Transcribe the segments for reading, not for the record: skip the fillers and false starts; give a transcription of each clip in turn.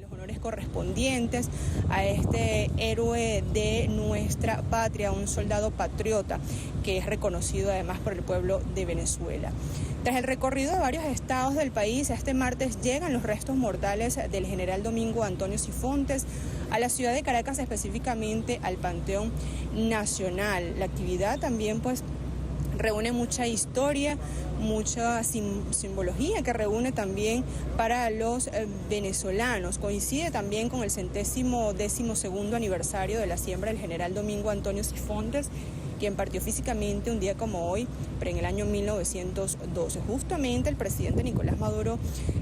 Los honores correspondientes a este héroe de nuestra patria, un soldado patriota que es reconocido además por el pueblo de Venezuela. Tras el recorrido de varios estados del país, este martes llegan los restos mortales del general Domingo Antonio Sifontes a la ciudad de Caracas, específicamente al Panteón Nacional. La actividad también reúne mucha historia, mucha simbología que reúne también para los venezolanos. Coincide también con el 112º aniversario de la siembra del general Domingo Antonio Sifontes, quien partió físicamente un día como hoy, pero en el año 1912. Justamente el presidente Nicolás Maduro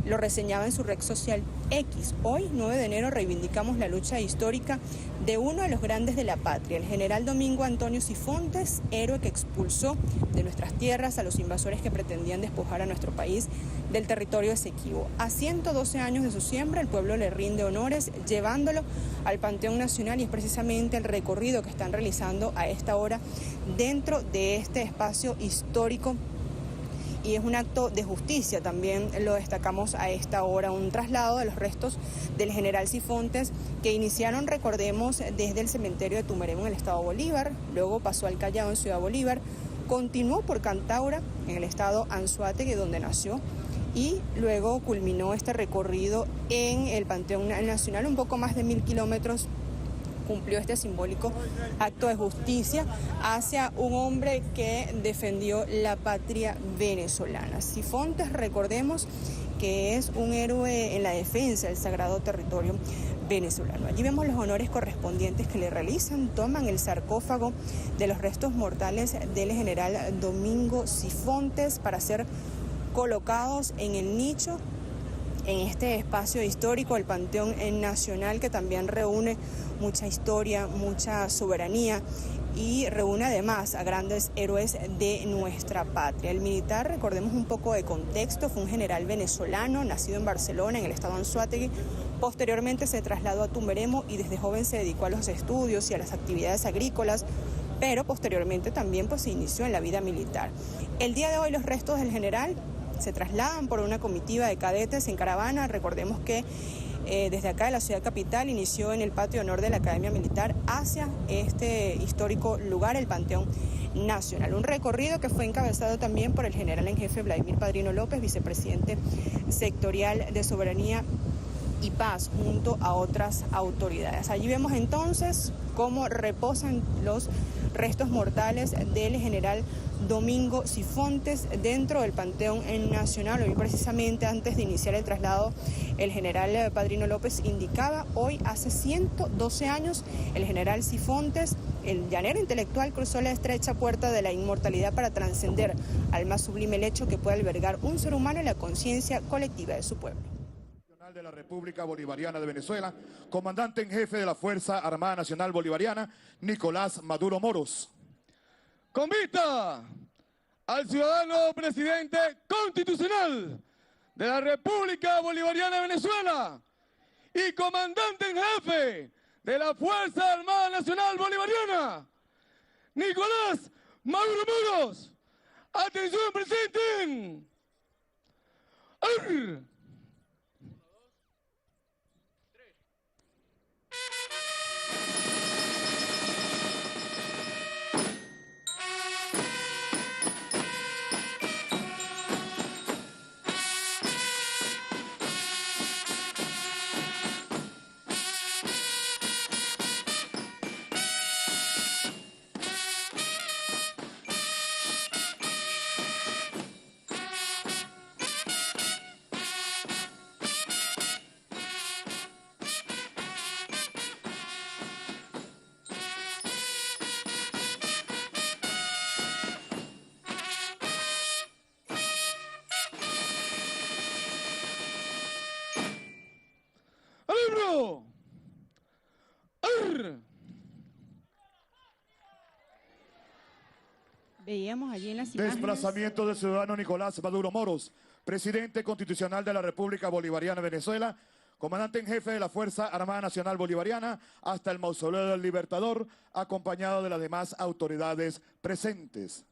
lo reseñaba en su red social X. Hoy, 9 de enero, reivindicamos la lucha histórica de uno de los grandes de la patria, el general Domingo Antonio Sifontes, héroe que expulsó de nuestras tierras a los invasores que pretendían despojar a nuestro país del territorio Esequibo. A 112 años de su siembra, el pueblo le rinde honores llevándolo al Panteón Nacional, y es precisamente el recorrido que están realizando a esta hora dentro de este espacio histórico, y es un acto de justicia, también lo destacamos a esta hora, un traslado de los restos del general Sifontes que iniciaron, recordemos, desde el cementerio de Tumeremo en el estado Bolívar, luego pasó al Callao en Ciudad Bolívar, continuó por Cantaura en el estado Anzoátegui donde nació, y luego culminó este recorrido en el Panteón Nacional, un poco más de 1000 kilómetros. Cumplió este simbólico acto de justicia hacia un hombre que defendió la patria venezolana. Sifontes, recordemos que es un héroe en la defensa del sagrado territorio venezolano. Allí vemos los honores correspondientes que le realizan, toman el sarcófago de los restos mortales del general Domingo Sifontes para ser colocados en el nicho en este espacio histórico, el Panteón Nacional, que también reúne mucha historia, mucha soberanía y reúne además a grandes héroes de nuestra patria. El militar, recordemos un poco de contexto, fue un general venezolano, nacido en Barcelona, en el estado Anzoátegui. Posteriormente se trasladó a Tumeremo y desde joven se dedicó a los estudios y a las actividades agrícolas, pero posteriormente también se inició en la vida militar. El día de hoy los restos del general se trasladan por una comitiva de cadetes en caravana. Recordemos que desde acá de la ciudad capital inició en el patio de honor de la Academia Militar hacia este histórico lugar, el Panteón Nacional. Un recorrido que fue encabezado también por el general en jefe Vladimir Padrino López, vicepresidente sectorial de Soberanía y Paz, junto a otras autoridades. Allí vemos entonces cómo reposan los restos mortales del general Domingo Sifontes dentro del Panteón Nacional. Hoy precisamente antes de iniciar el traslado, el general Padrino López indicaba, hoy hace 112 años el general Sifontes, el llanero intelectual, cruzó la estrecha puerta de la inmortalidad para trascender al más sublime lecho que puede albergar un ser humano en la conciencia colectiva de su pueblo. De la República Bolivariana de Venezuela, comandante en jefe de la Fuerza Armada Nacional Bolivariana, Nicolás Maduro Moros. Con vista al ciudadano presidente constitucional de la República Bolivariana de Venezuela y comandante en jefe de la Fuerza Armada Nacional Bolivariana, Nicolás Maduro Moros. ¡Atención, presidente! ¡Arr! Veíamos allí en las imágenes. Desplazamiento del ciudadano Nicolás Maduro Moros, presidente constitucional de la República Bolivariana de Venezuela, comandante en jefe de la Fuerza Armada Nacional Bolivariana, hasta el Mausoleo del Libertador, acompañado de las demás autoridades presentes.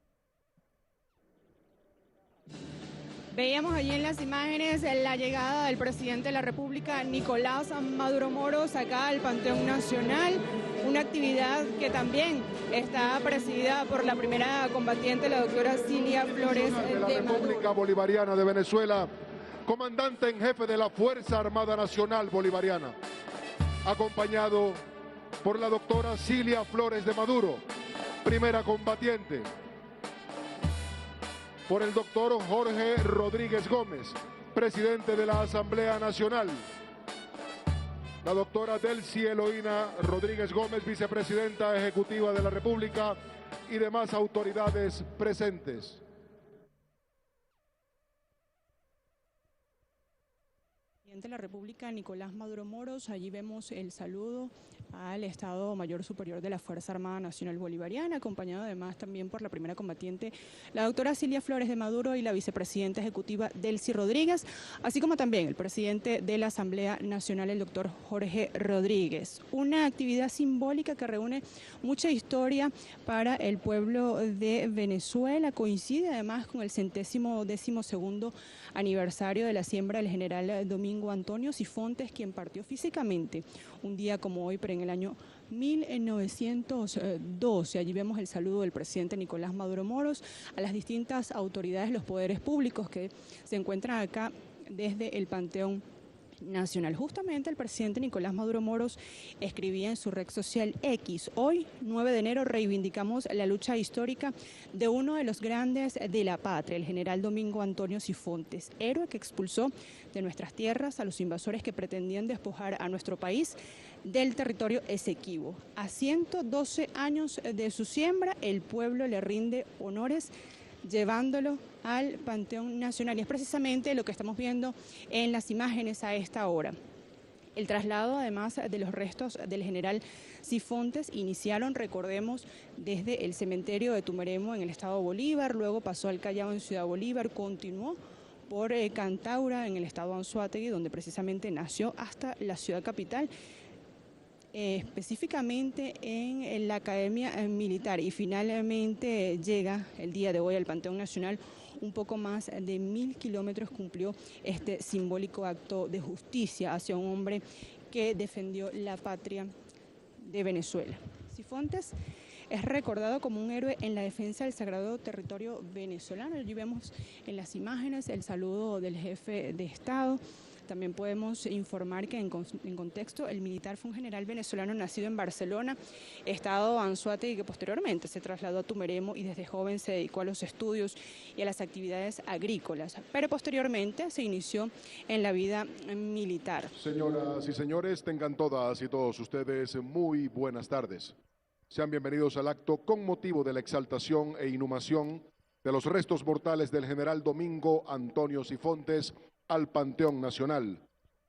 Veíamos allí en las imágenes la llegada del presidente de la República, Nicolás Maduro Moros, acá al Panteón Nacional, una actividad que también está presidida por la primera combatiente, la doctora Cilia Flores de la República Bolivariana de Venezuela, comandante en jefe de la Fuerza Armada Nacional Bolivariana, acompañado por la doctora Cilia Flores de Maduro, primera combatiente, por el doctor Jorge Rodríguez Gómez, presidente de la Asamblea Nacional, la doctora Delcy Eloína Rodríguez Gómez, vicepresidenta ejecutiva de la República, y demás autoridades presentes. De la República, Nicolás Maduro Moros, allí vemos el saludo al Estado Mayor Superior de la Fuerza Armada Nacional Bolivariana, acompañado además también por la primera combatiente, la doctora Cilia Flores de Maduro, y la vicepresidenta ejecutiva Delcy Rodríguez, así como también el presidente de la Asamblea Nacional, el doctor Jorge Rodríguez. Una actividad simbólica que reúne mucha historia para el pueblo de Venezuela, coincide además con el 112º aniversario de la siembra del general Domingo Antonio Sifontes, quien partió físicamente un día como hoy, pero en el año 1912. Allí vemos el saludo del presidente Nicolás Maduro Moros a las distintas autoridades, los poderes públicos que se encuentran acá desde el Panteón Nacional. Justamente el presidente Nicolás Maduro Moros escribía en su red social X: hoy, 9 de enero, reivindicamos la lucha histórica de uno de los grandes de la patria, el general Domingo Antonio Sifontes, héroe que expulsó de nuestras tierras a los invasores que pretendían despojar a nuestro país del territorio Esequibo. A 112 años de su siembra, el pueblo le rinde honores llevándolo al Panteón Nacional. Y es precisamente lo que estamos viendo en las imágenes a esta hora. El traslado, además de los restos del general Sifontes, iniciaron, recordemos, desde el cementerio de Tumeremo en el estado Bolívar, luego pasó al Callao en Ciudad Bolívar, continuó por Cantaura en el estado Anzoátegui, donde precisamente nació, hasta la ciudad capital, específicamente en la Academia Militar, y finalmente llega el día de hoy al Panteón Nacional. Un poco más de 1000 kilómetros cumplió este simbólico acto de justicia hacia un hombre que defendió la patria de Venezuela. Sifontes es recordado como un héroe en la defensa del sagrado territorio venezolano. Allí vemos en las imágenes el saludo del jefe de Estado. También podemos informar que en contexto el militar fue un general venezolano nacido en Barcelona, estado Anzoátegui, que posteriormente se trasladó a Tumeremo y desde joven se dedicó a los estudios y a las actividades agrícolas, pero posteriormente se inició en la vida militar. Señoras y señores, tengan todas y todos ustedes muy buenas tardes. Sean bienvenidos al acto con motivo de la exaltación e inhumación de los restos mortales del general Domingo Antonio Sifontes al Panteón Nacional,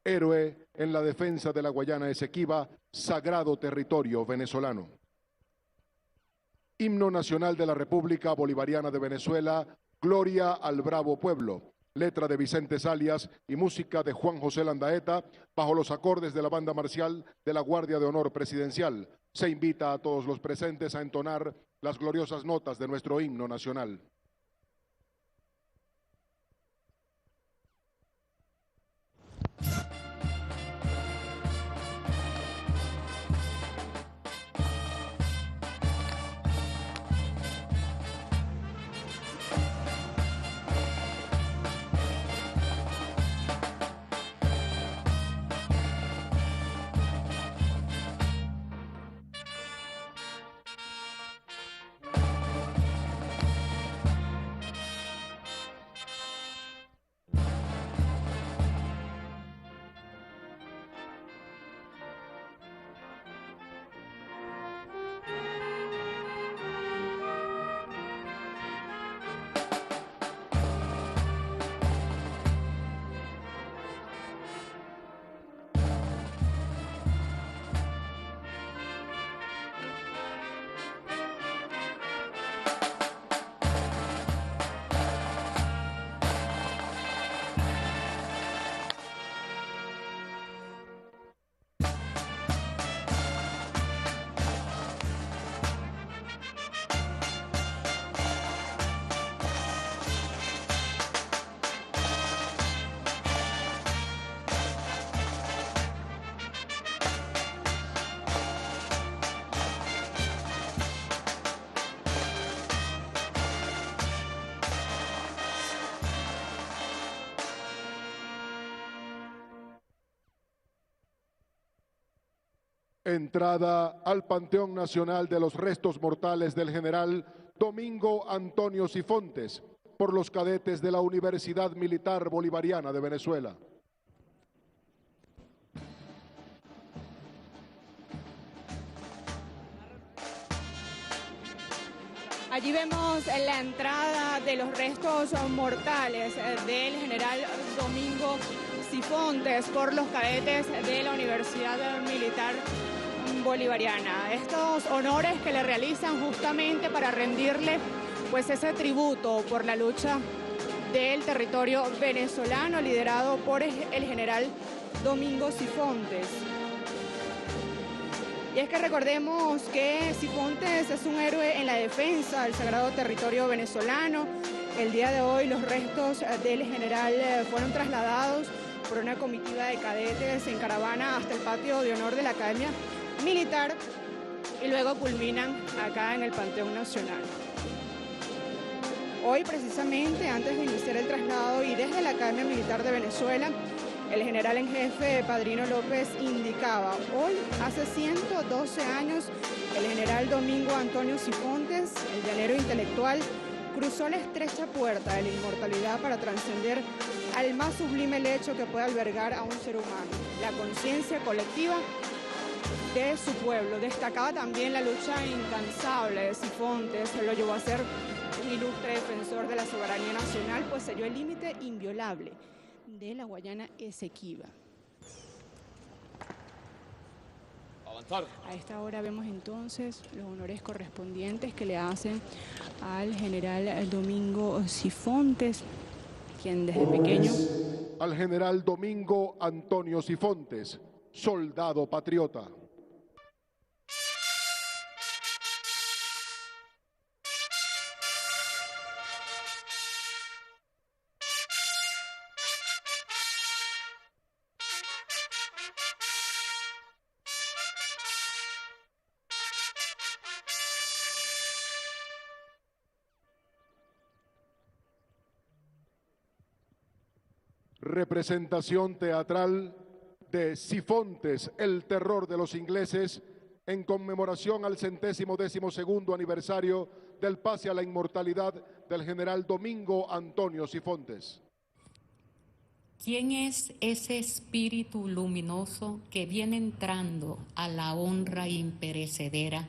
héroe en la defensa de la Guayana Esequiba, sagrado territorio venezolano. Himno nacional de la República Bolivariana de Venezuela, Gloria al Bravo Pueblo, letra de Vicente Salias y música de Juan José Landaeta, bajo los acordes de la banda marcial de la Guardia de Honor Presidencial. Se invita a todos los presentes a entonar las gloriosas notas de nuestro himno nacional. Entrada al Panteón Nacional de los restos mortales del general Domingo Antonio Sifontes por los cadetes de la Universidad Militar Bolivariana de Venezuela. Allí vemos la entrada de los restos mortales del general Domingo Sifontes por los cadetes de la Universidad Militar Bolivariana. Estos honores que le realizan justamente para rendirle pues ese tributo por la lucha del territorio venezolano liderado por el general Domingo Sifontes. Y es que recordemos que Sifontes es un héroe en la defensa del sagrado territorio venezolano. El día de hoy los restos del general fueron trasladados por una comitiva de cadetes en caravana hasta el patio de honor de la Academia Militar y luego culminan acá en el Panteón Nacional. Hoy precisamente, antes de iniciar el traslado y desde la Academia Militar de Venezuela, el general en jefe Padrino López indicaba: hoy, hace 112 años, el general Domingo Antonio Sifontes, el llanero intelectual, cruzó la estrecha puerta de la inmortalidad para trascender al más sublime lecho que puede albergar a un ser humano, la conciencia colectiva de su pueblo. Destacaba también la lucha incansable de Sifontes, lo llevó a ser un ilustre defensor de la soberanía nacional, pues selló el límite inviolable de la Guayana Esequiba. Avanzar. A esta hora vemos entonces los honores correspondientes que le hacen al general Domingo Sifontes, quien desde pequeño... Al general Domingo Antonio Sifontes, soldado patriota. Representación teatral de Sifontes, el terror de los ingleses, en conmemoración al 112º aniversario del pase a la inmortalidad del general Domingo Antonio Sifontes. ¿Quién es ese espíritu luminoso que viene entrando a la honra imperecedera,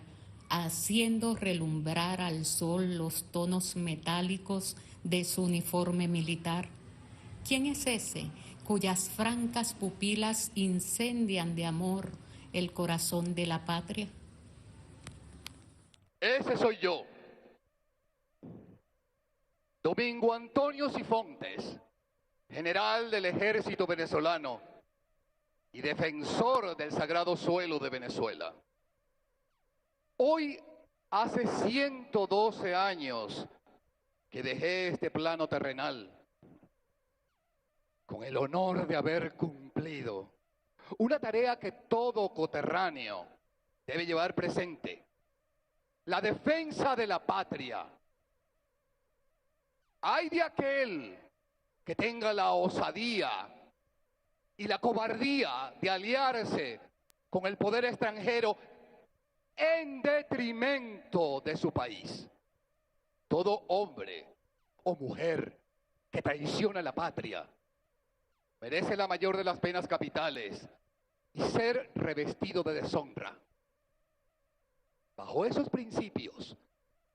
haciendo relumbrar al sol los tonos metálicos de su uniforme militar? ¿Quién es ese cuyas francas pupilas incendian de amor el corazón de la patria? Ese soy yo, Domingo Antonio Sifontes, general del ejército venezolano y defensor del sagrado suelo de Venezuela. Hoy hace 112 años que dejé este plano terrenal, con el honor de haber cumplido una tarea que todo coterráneo debe llevar presente: la defensa de la patria. Ay de aquel que tenga la osadía y la cobardía de aliarse con el poder extranjero en detrimento de su país. Todo hombre o mujer que traiciona la patria merece la mayor de las penas capitales y ser revestido de deshonra. Bajo esos principios,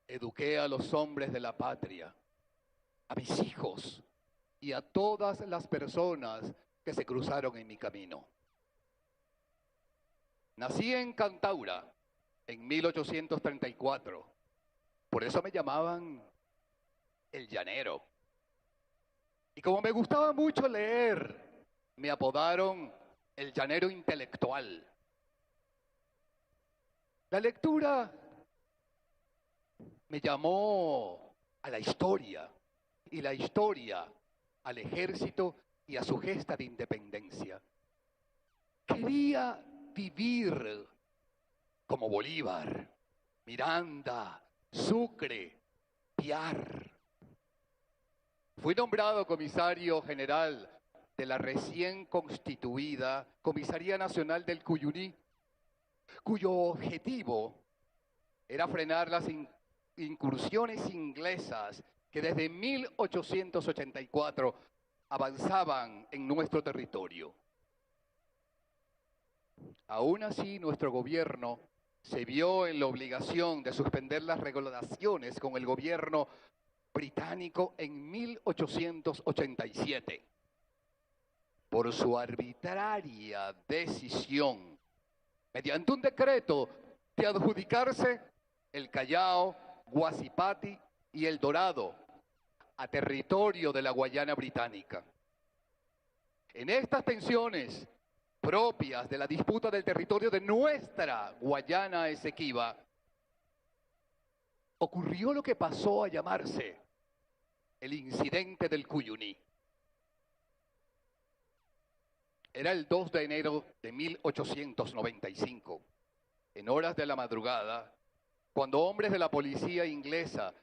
eduqué a los hombres de la patria, a mis hijos y a todas las personas que se cruzaron en mi camino. Nací en Cantaura en 1834, por eso me llamaban el llanero. Y como me gustaba mucho leer, me apodaron el llanero intelectual. La lectura me llamó a la historia, y la historia al ejército y a su gesta de independencia. Quería vivir como Bolívar, Miranda, Sucre, Piar. Fui nombrado comisario general de la recién constituida Comisaría Nacional del Cuyuní cuyo objetivo era frenar las incursiones inglesas que desde 1884 avanzaban en nuestro territorio. Aún así, nuestro gobierno se vio en la obligación de suspender las relaciones con el gobierno británico en 1887 por su arbitraria decisión, mediante un decreto, de adjudicarse el Callao, Guasipati y El Dorado a territorio de la Guayana Británica. En estas tensiones propias de la disputa del territorio de nuestra Guayana Esequiba, ocurrió lo que pasó a llamarse el incidente del Cuyuní. Era el 2 de enero de 1895, en horas de la madrugada, cuando hombres de la policía inglesa,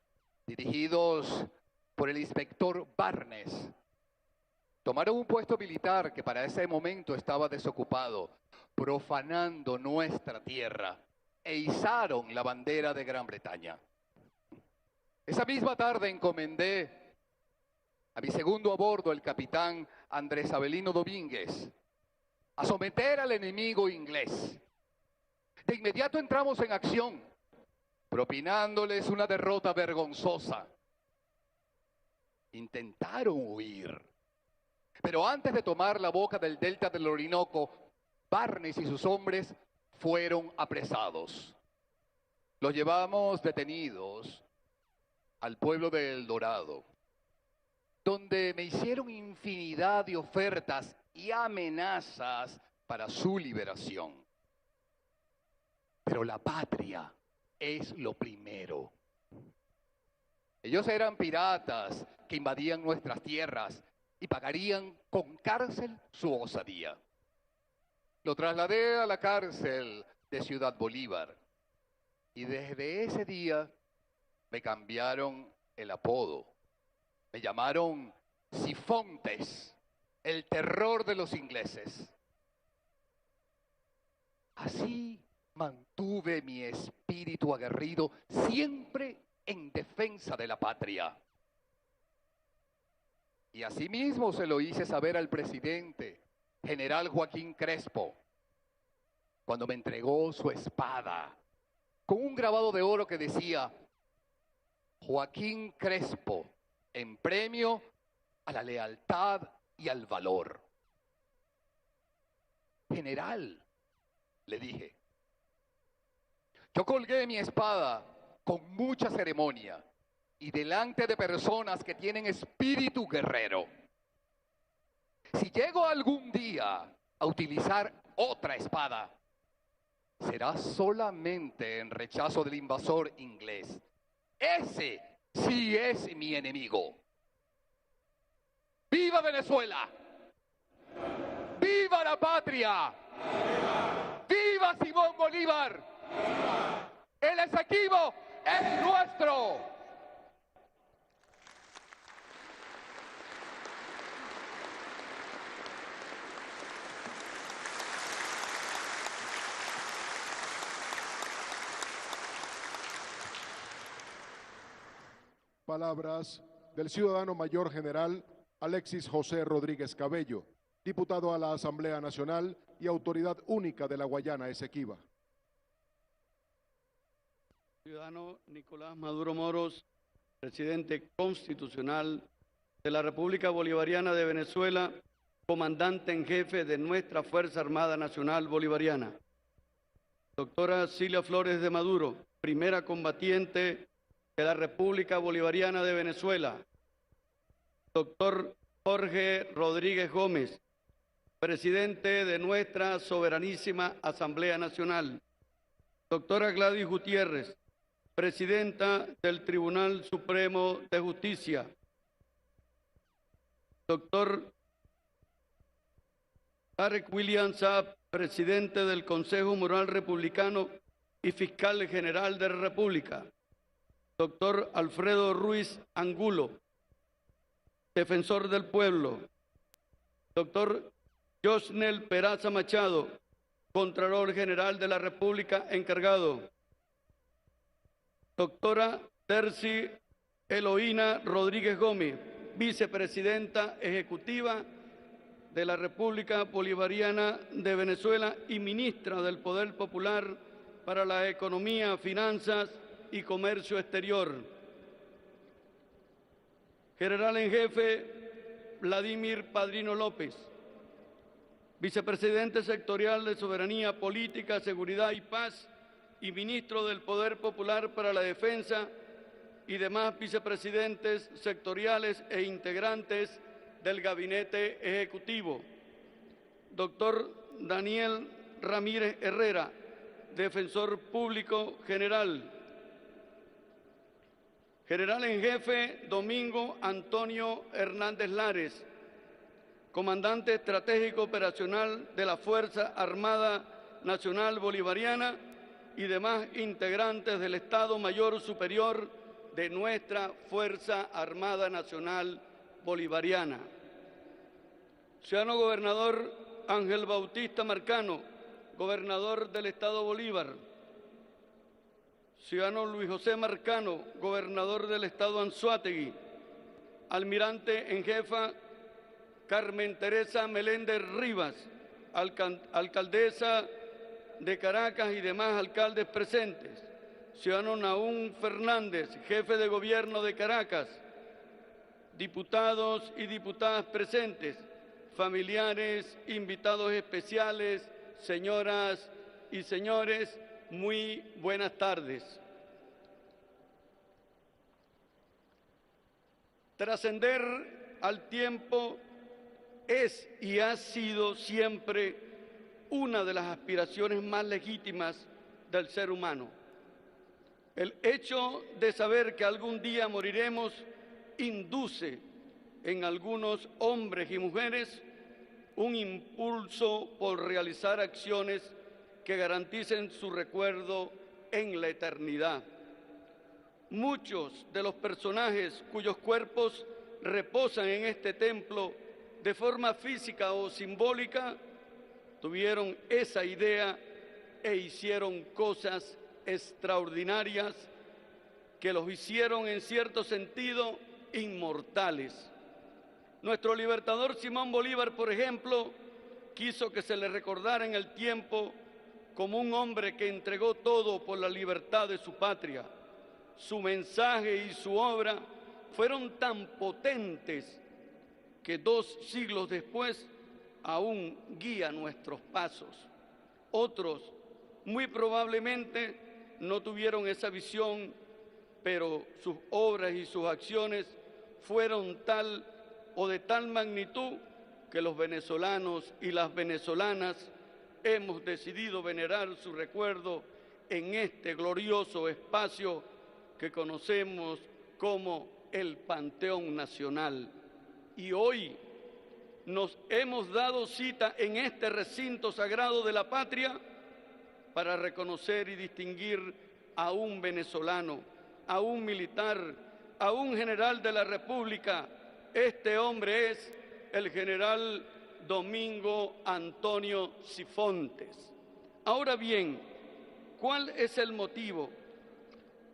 dirigidos por el inspector Barnes, tomaron un puesto militar que para ese momento estaba desocupado, profanando nuestra tierra, e izaron la bandera de Gran Bretaña. Esa misma tarde encomendé a mi segundo a bordo, el capitán Andrés Avelino Domínguez, a someter al enemigo inglés. De inmediato entramos en acción, propinándoles una derrota vergonzosa. Intentaron huir, pero antes de tomar la boca del delta del Orinoco, Barnes y sus hombres fueron apresados. Los llevamos detenidos al pueblo de El Dorado, donde me hicieron infinidad de ofertas y amenazas para su liberación. Pero la patria es lo primero. Ellos eran piratas que invadían nuestras tierras y pagarían con cárcel su osadía. Lo trasladé a la cárcel de Ciudad Bolívar y desde ese día me cambiaron el apodo. Me llamaron Sifontes, el terror de los ingleses. Así mantuve mi espíritu aguerrido siempre en defensa de la patria. Y asimismo se lo hice saber al presidente, general Joaquín Crespo, cuando me entregó su espada, con un grabado de oro que decía: Joaquín Crespo, en premio a la lealtad y al valor. General, le dije, yo colgué mi espada con mucha ceremonia y delante de personas que tienen espíritu guerrero. Si llego algún día a utilizar otra espada, será solamente en rechazo del invasor inglés. Ese sí es mi enemigo. ¡Viva Venezuela! ¡Viva la patria! ¡Viva Simón Bolívar! ¡El Esequibo es nuestro! Palabras del ciudadano mayor general Alexis José Rodríguez Cabello, diputado a la Asamblea Nacional y autoridad única de la Guayana Esequiba. Ciudadano Nicolás Maduro Moros, presidente constitucional de la República Bolivariana de Venezuela, comandante en jefe de nuestra Fuerza Armada Nacional Bolivariana. Doctora Cilia Flores de Maduro, primera combatiente de la República Bolivariana de Venezuela. Doctor Jorge Rodríguez Gómez, presidente de nuestra Soberanísima Asamblea Nacional. Doctora Gladys Gutiérrez, presidenta del Tribunal Supremo de Justicia. Doctor Tarek William Saab, presidente del Consejo Moral Republicano y fiscal general de la República. Doctor Alfredo Ruiz Angulo, defensor del pueblo. Doctor Josnel Peraza Machado, Contralor General de la República encargado. Doctora Terci Eloína Rodríguez Gómez, Vicepresidenta Ejecutiva de la República Bolivariana de Venezuela y Ministra del Poder Popular para la Economía, Finanzas y Comercio Exterior. General en Jefe Vladimir Padrino López, Vicepresidente Sectorial de Soberanía Política, Seguridad y Paz y Ministro del Poder Popular para la Defensa y demás vicepresidentes sectoriales e integrantes del Gabinete Ejecutivo. Doctor Daniel Ramírez Herrera, Defensor Público General. General en Jefe Domingo Antonio Hernández Lares, Comandante Estratégico Operacional de la Fuerza Armada Nacional Bolivariana y demás integrantes del Estado Mayor Superior de nuestra Fuerza Armada Nacional Bolivariana. Ciudadano Gobernador Ángel Bautista Marcano, Gobernador del Estado Bolívar. Ciudadano Luis José Marcano, Gobernador del Estado Anzoátegui. Almirante en Jefa Carmen Teresa Meléndez Rivas, Alcaldesa de Caracas y demás alcaldes presentes. Ciudadano Naún Fernández, Jefe de Gobierno de Caracas. Diputados y diputadas presentes, familiares, invitados especiales, señoras y señores, muy buenas tardes. Trascender al tiempo es y ha sido siempre una de las aspiraciones más legítimas del ser humano. El hecho de saber que algún día moriremos induce en algunos hombres y mujeres un impulso por realizar acciones que garanticen su recuerdo en la eternidad. Muchos de los personajes cuyos cuerpos reposan en este templo de forma física o simbólica tuvieron esa idea e hicieron cosas extraordinarias que los hicieron en cierto sentido inmortales. Nuestro libertador Simón Bolívar, por ejemplo, quiso que se le recordara en el tiempo como un hombre que entregó todo por la libertad de su patria. Su mensaje y su obra fueron tan potentes que 2 siglos después aún guía nuestros pasos. Otros, muy probablemente, no tuvieron esa visión, pero sus obras y sus acciones fueron tal o de tal magnitud que los venezolanos y las venezolanas hemos decidido venerar su recuerdo en este glorioso espacio que conocemos como el Panteón Nacional. Y hoy nos hemos dado cita en este recinto sagrado de la patria para reconocer y distinguir a un venezolano, a un militar, a un general de la República. Este hombre es el general Domingo Antonio Sifontes. Ahora bien, ¿cuál es el motivo?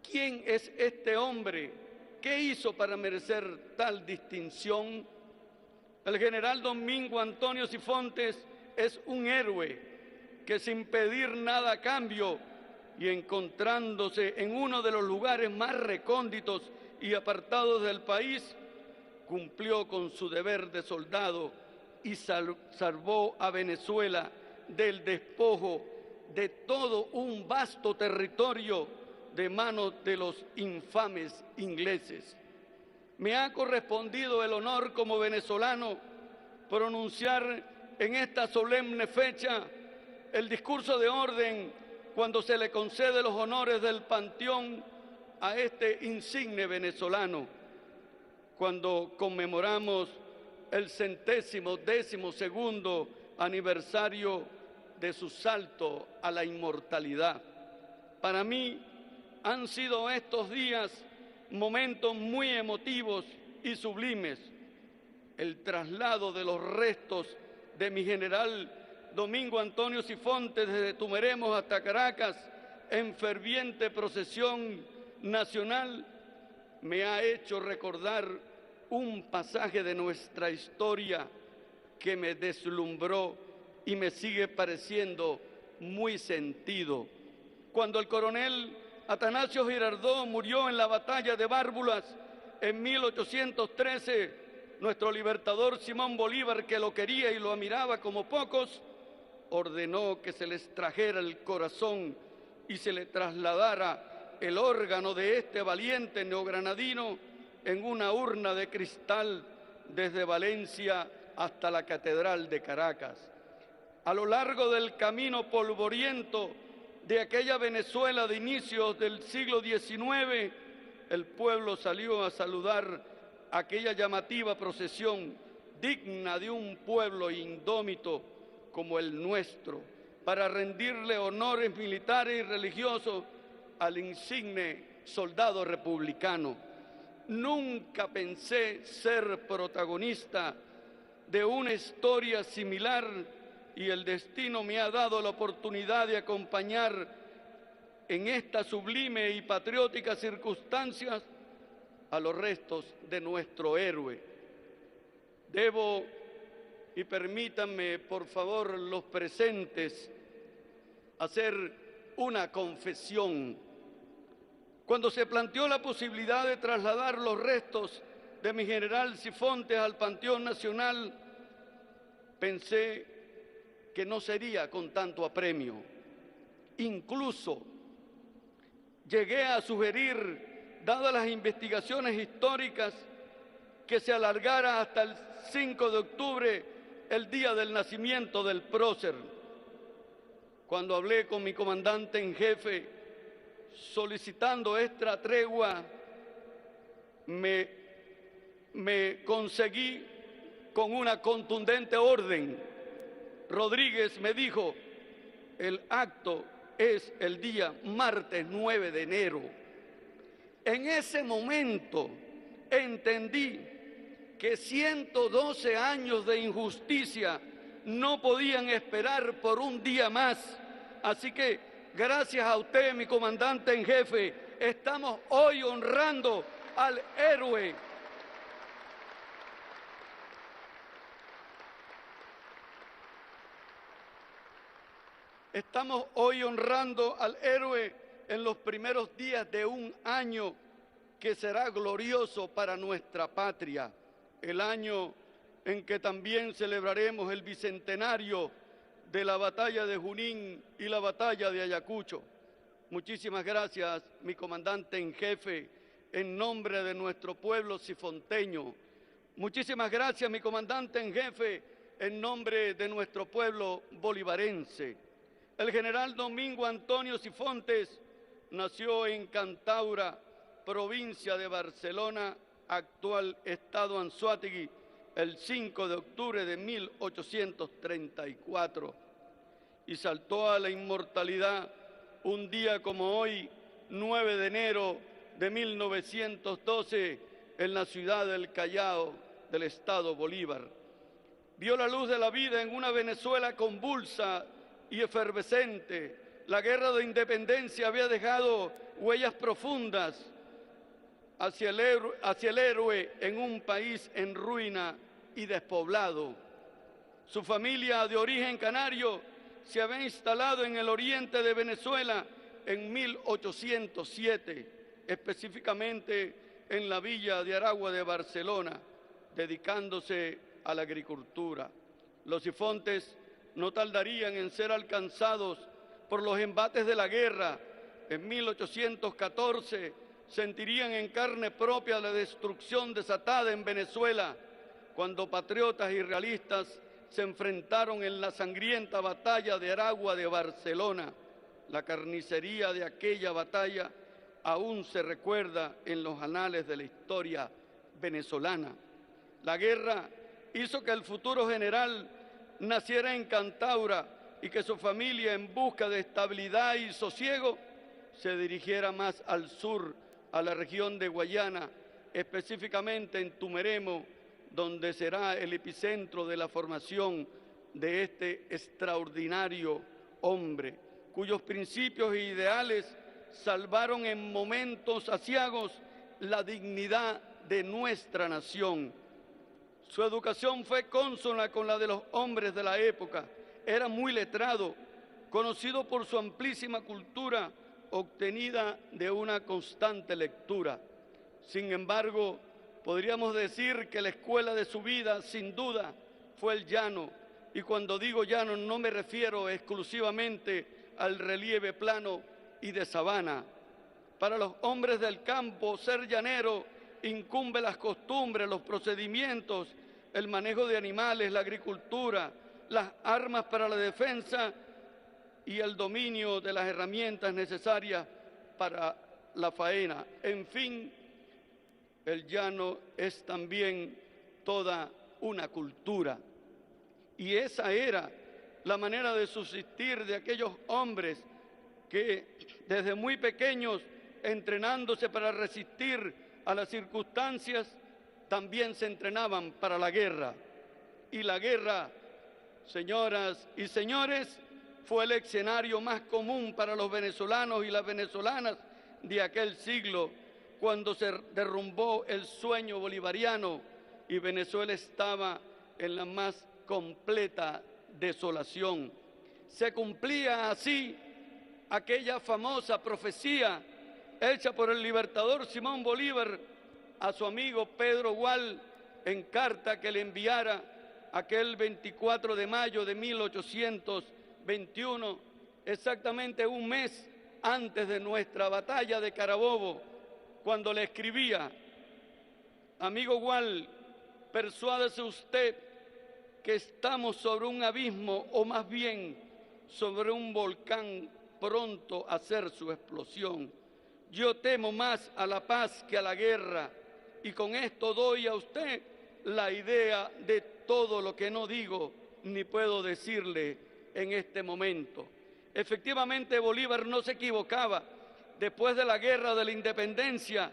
¿Quién es este hombre? ¿Qué hizo para merecer tal distinción? El general Domingo Antonio Sifontes es un héroe que sin pedir nada a cambio y encontrándose en uno de los lugares más recónditos y apartados del país, cumplió con su deber de soldado y salvó a Venezuela del despojo de todo un vasto territorio de manos de los infames ingleses. Me ha correspondido el honor como venezolano pronunciar en esta solemne fecha el discurso de orden cuando se le concede los honores del Panteón a este insigne venezolano, cuando conmemoramos el 112º aniversario de su salto a la inmortalidad. Para mí han sido estos días momentos muy emotivos y sublimes. El traslado de los restos de mi general Domingo Antonio Sifontes desde Tumeremos hasta Caracas en ferviente procesión nacional, me ha hecho recordar un pasaje de nuestra historia que me deslumbró y me sigue pareciendo muy sentido. Cuando el coronel Atanasio Girardot murió en la batalla de Bárbulas en 1813, nuestro libertador Simón Bolívar, que lo quería y lo admiraba como pocos, ordenó que se les trajera el corazón y se le trasladara el órgano de este valiente neogranadino en una urna de cristal desde Valencia hasta la Catedral de Caracas. A lo largo del camino polvoriento de aquella Venezuela de inicios del siglo XIX, el pueblo salió a saludar aquella llamativa procesión digna de un pueblo indómito como el nuestro, para rendirle honores militares y religiosos al insigne soldado republicano. Nunca pensé ser protagonista de una historia similar y el destino me ha dado la oportunidad de acompañar en esta sublime y patriótica circunstancias a los restos de nuestro héroe. Debo, y permítanme por favor los presentes, hacer una confesión. Cuando se planteó la posibilidad de trasladar los restos de mi general Sifontes al Panteón Nacional, pensé que no sería con tanto apremio. Incluso llegué a sugerir, dadas las investigaciones históricas, que se alargara hasta el 5 de octubre, el día del nacimiento del prócer. Cuando hablé con mi comandante en jefe solicitando esta tregua, me conseguí con una contundente orden. Rodríguez me dijo, el acto es el día martes 9 de enero. En ese momento entendí que 112 años de injusticia no podían esperar por un día más. Así que, gracias a usted, mi comandante en jefe, estamos hoy honrando al héroe. Estamos hoy honrando al héroe en los primeros días de un año que será glorioso para nuestra patria, el año en que también celebraremos el bicentenario de la batalla de Junín y la batalla de Ayacucho. Muchísimas gracias, mi comandante en jefe, en nombre de nuestro pueblo sifonteño. Muchísimas gracias, mi comandante en jefe, en nombre de nuestro pueblo bolivarense. El general Domingo Antonio Sifontes nació en Cantaura, provincia de Barcelona, actual estado Anzoátegui, el 5 de octubre de 1834 y saltó a la inmortalidad un día como hoy, 9 de enero de 1912, en la ciudad del Callao del estado Bolívar. Vio la luz de la vida en una Venezuela convulsa y efervescente. La guerra de independencia había dejado huellas profundas hacia el héroe en un país en ruina y despoblado. Su familia de origen canario se había instalado en el oriente de Venezuela en 1807, específicamente en la villa de Aragua de Barcelona, dedicándose a la agricultura. Los Sifontes no tardarían en ser alcanzados por los embates de la guerra. En 1814 sentirían en carne propia la destrucción desatada en Venezuela, cuando patriotas y realistas se enfrentaron en la sangrienta batalla de Aragua de Barcelona. La carnicería de aquella batalla aún se recuerda en los anales de la historia venezolana. La guerra hizo que el futuro general naciera en Cantaura y que su familia, en busca de estabilidad y sosiego, se dirigiera más al sur, a la región de Guayana, específicamente en Tumeremo, donde será el epicentro de la formación de este extraordinario hombre, cuyos principios e ideales salvaron en momentos aciagos la dignidad de nuestra nación. Su educación fue consona con la de los hombres de la época. Era muy letrado, conocido por su amplísima cultura obtenida de una constante lectura. Sin embargo, podríamos decir que la escuela de su vida, sin duda, fue el llano. Y cuando digo llano, no me refiero exclusivamente al relieve plano y de sabana. Para los hombres del campo, ser llanero incumbe las costumbres, los procedimientos, el manejo de animales, la agricultura, las armas para la defensa y el dominio de las herramientas necesarias para la faena. En fin, el llano es también toda una cultura. Y esa era la manera de subsistir de aquellos hombres que desde muy pequeños, entrenándose para resistir a las circunstancias, también se entrenaban para la guerra. Y la guerra, señoras y señores, fue el escenario más común para los venezolanos y las venezolanas de aquel siglo, cuando se derrumbó el sueño bolivariano y Venezuela estaba en la más completa desolación. Se cumplía así aquella famosa profecía hecha por el libertador Simón Bolívar a su amigo Pedro Gual en carta que le enviara aquel 24 de mayo de 1821, exactamente un mes antes de nuestra batalla de Carabobo, cuando le escribía: amigo Gual, persuádese usted que estamos sobre un abismo, o más bien sobre un volcán pronto a hacer su explosión. Yo temo más a la paz que a la guerra, y con esto doy a usted la idea de todo lo que no digo ni puedo decirle en este momento. Efectivamente, Bolívar no se equivocaba. Después de la guerra de la independencia,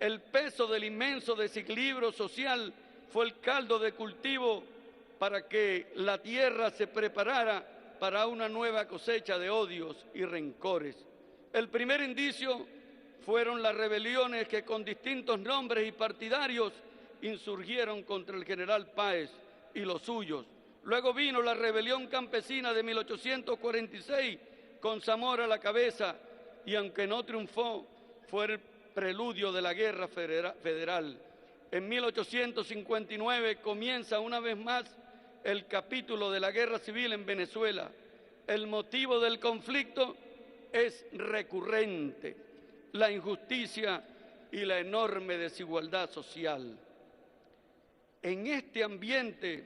el peso del inmenso desequilibrio social fue el caldo de cultivo para que la tierra se preparara para una nueva cosecha de odios y rencores. El primer indicio fueron las rebeliones que con distintos nombres y partidarios insurgieron contra el general Páez y los suyos. Luego vino la rebelión campesina de 1846 con Zamora a la cabeza, y aunque no triunfó, fue el preludio de la guerra federal. En 1859 comienza una vez más el capítulo de la guerra civil en Venezuela. El motivo del conflicto es recurrente: la injusticia y la enorme desigualdad social. En este ambiente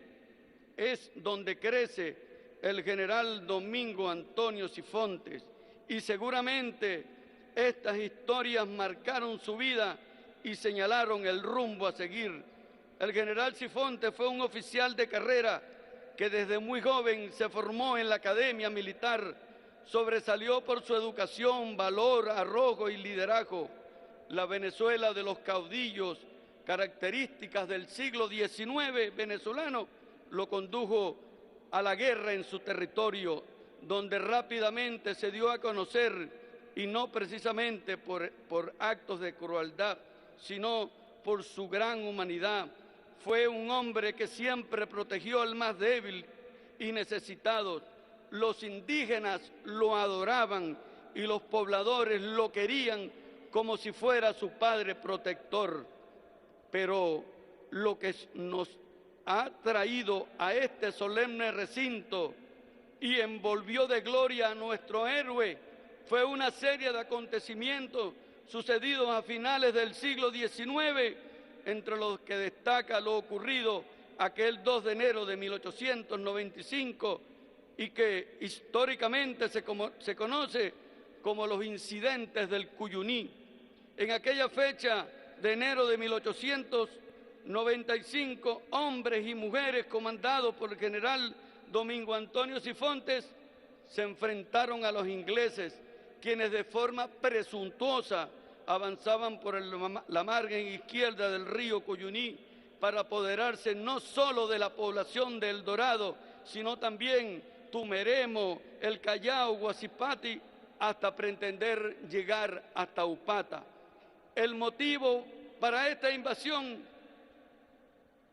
es donde crece el general Domingo Antonio Sifontes, y seguramente estas historias marcaron su vida y señalaron el rumbo a seguir. El general Sifontes fue un oficial de carrera que desde muy joven se formó en la academia militar. Sobresalió por su educación, valor, arrojo y liderazgo. La Venezuela de los caudillos, características del siglo XIX venezolano, lo condujo a la guerra en su territorio, donde rápidamente se dio a conocer, y no precisamente por actos de crueldad, sino por su gran humanidad. Fue un hombre que siempre protegió al más débil y necesitado. Los indígenas lo adoraban y los pobladores lo querían como si fuera su padre protector. Pero lo que nos ha traído a este solemne recinto y envolvió de gloria a nuestro héroe fue una serie de acontecimientos sucedidos a finales del siglo XIX, entre los que destaca lo ocurrido aquel 2 de enero de 1895 y que históricamente se conoce como los incidentes del Cuyuní. En aquella fecha de enero de 1895, hombres y mujeres comandados por el general Domingo Antonio Sifontes se enfrentaron a los ingleses, quienes de forma presuntuosa avanzaban por la margen izquierda del río Cuyuní para apoderarse no solo de la población de El Dorado, sino también Tumeremo, El Callao, Guasipati, hasta pretender llegar hasta Upata. El motivo para esta invasión,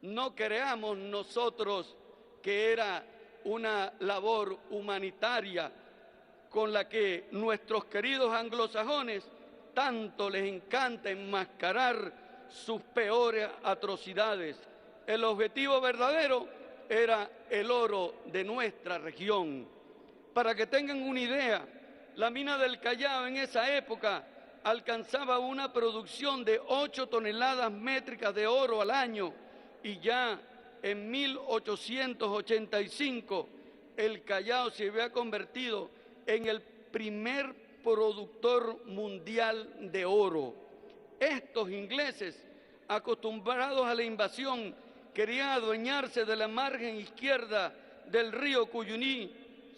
no creamos nosotros que era una labor humanitaria con la que nuestros queridos anglosajones tanto les encanta enmascarar sus peores atrocidades. El objetivo verdadero era el oro de nuestra región. Para que tengan una idea, la mina del Callao en esa época alcanzaba una producción de 8 toneladas métricas de oro al año, y ya en 1885 el Callao se había convertido en el primer productor mundial de oro. Estos ingleses, acostumbrados a la invasión, querían adueñarse de la margen izquierda del río Cuyuní,